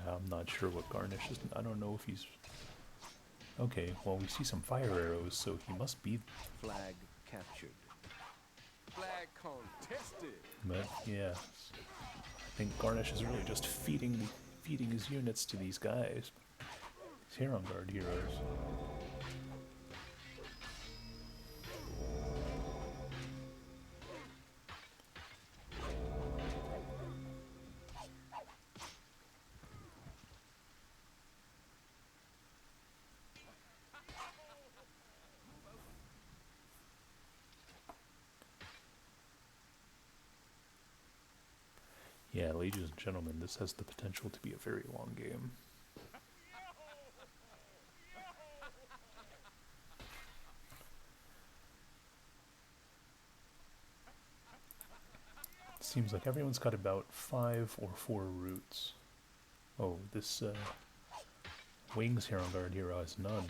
I'm not sure what Garnish is. I don't know if he's... Okay, well we see some fire arrows, so he must be... Flag captured. Flag contested. But yeah, I think Garnish is really just feeding his units to these guys. These Heron Guard heroes. Yeah, ladies and gentlemen, this has the potential to be a very long game. Seems like everyone's got about 5 or 4 roots. Oh, this Wings here on guard hero has none.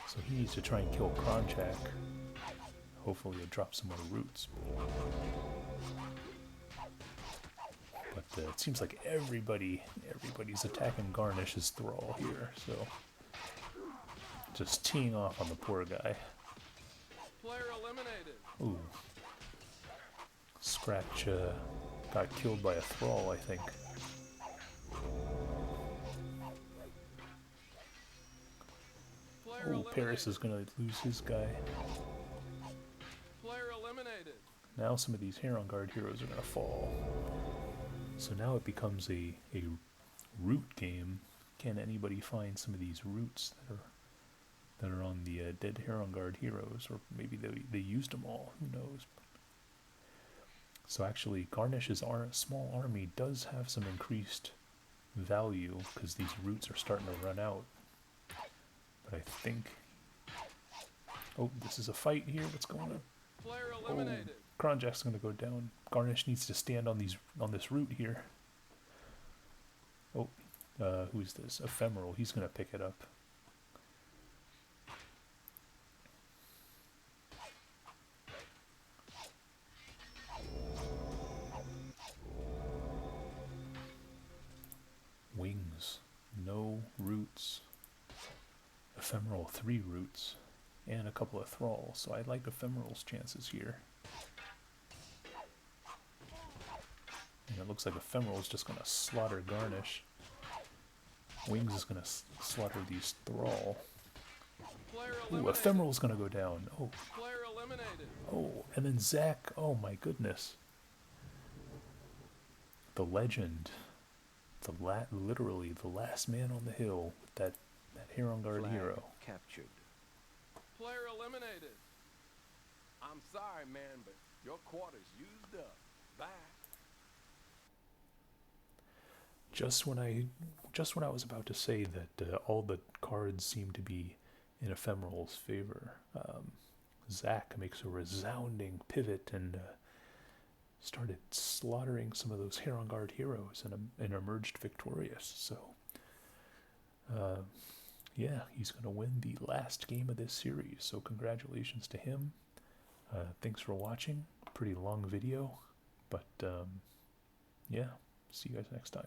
So he needs to try and kill Kronchak. Hopefully he'll drop some more roots. But it seems like everybody's attacking Garnish's Thrall here, so just teeing off on the poor guy. Player eliminated. Ooh. Scratch got killed by a Thrall, I think. Oh, Paris is gonna lose his guy. Player eliminated. Now some of these here on guard heroes are gonna fall. So now it becomes a root game. Can anybody find some of these roots that are on the dead Heron Guard heroes, or maybe they used them all? Who knows? So actually, Garnish's small army does have some increased value because these roots are starting to run out. But I think, oh, this is a fight here. What's going on? Player eliminated. Kronjak's gonna go down. Garnish needs to stand on this route here. Oh, who's this? Ephemeral. He's gonna pick it up. Wings. No roots. Ephemeral 3 roots. And a couple of thralls. So I like Ephemeral's chances here. And it looks like Ephemeral's just going to slaughter Garnish. Wings is going to slaughter these Thrall. Ooh, Ephemeral's going to go down. Oh. Player eliminated. Oh, and then Zack. Oh my goodness. The legend. Literally the last man on the hill with that Heron Guard Flag hero. captured. Player eliminated. I'm sorry, man, but your quarter's used up. Bye. Just when I was about to say that all the cards seem to be in Ephemeral's favor, Zack makes a resounding pivot and started slaughtering some of those Heron Guard heroes and emerged victorious. So, yeah, he's going to win the last game of this series. So congratulations to him. Thanks for watching. Pretty long video, but yeah, see you guys next time.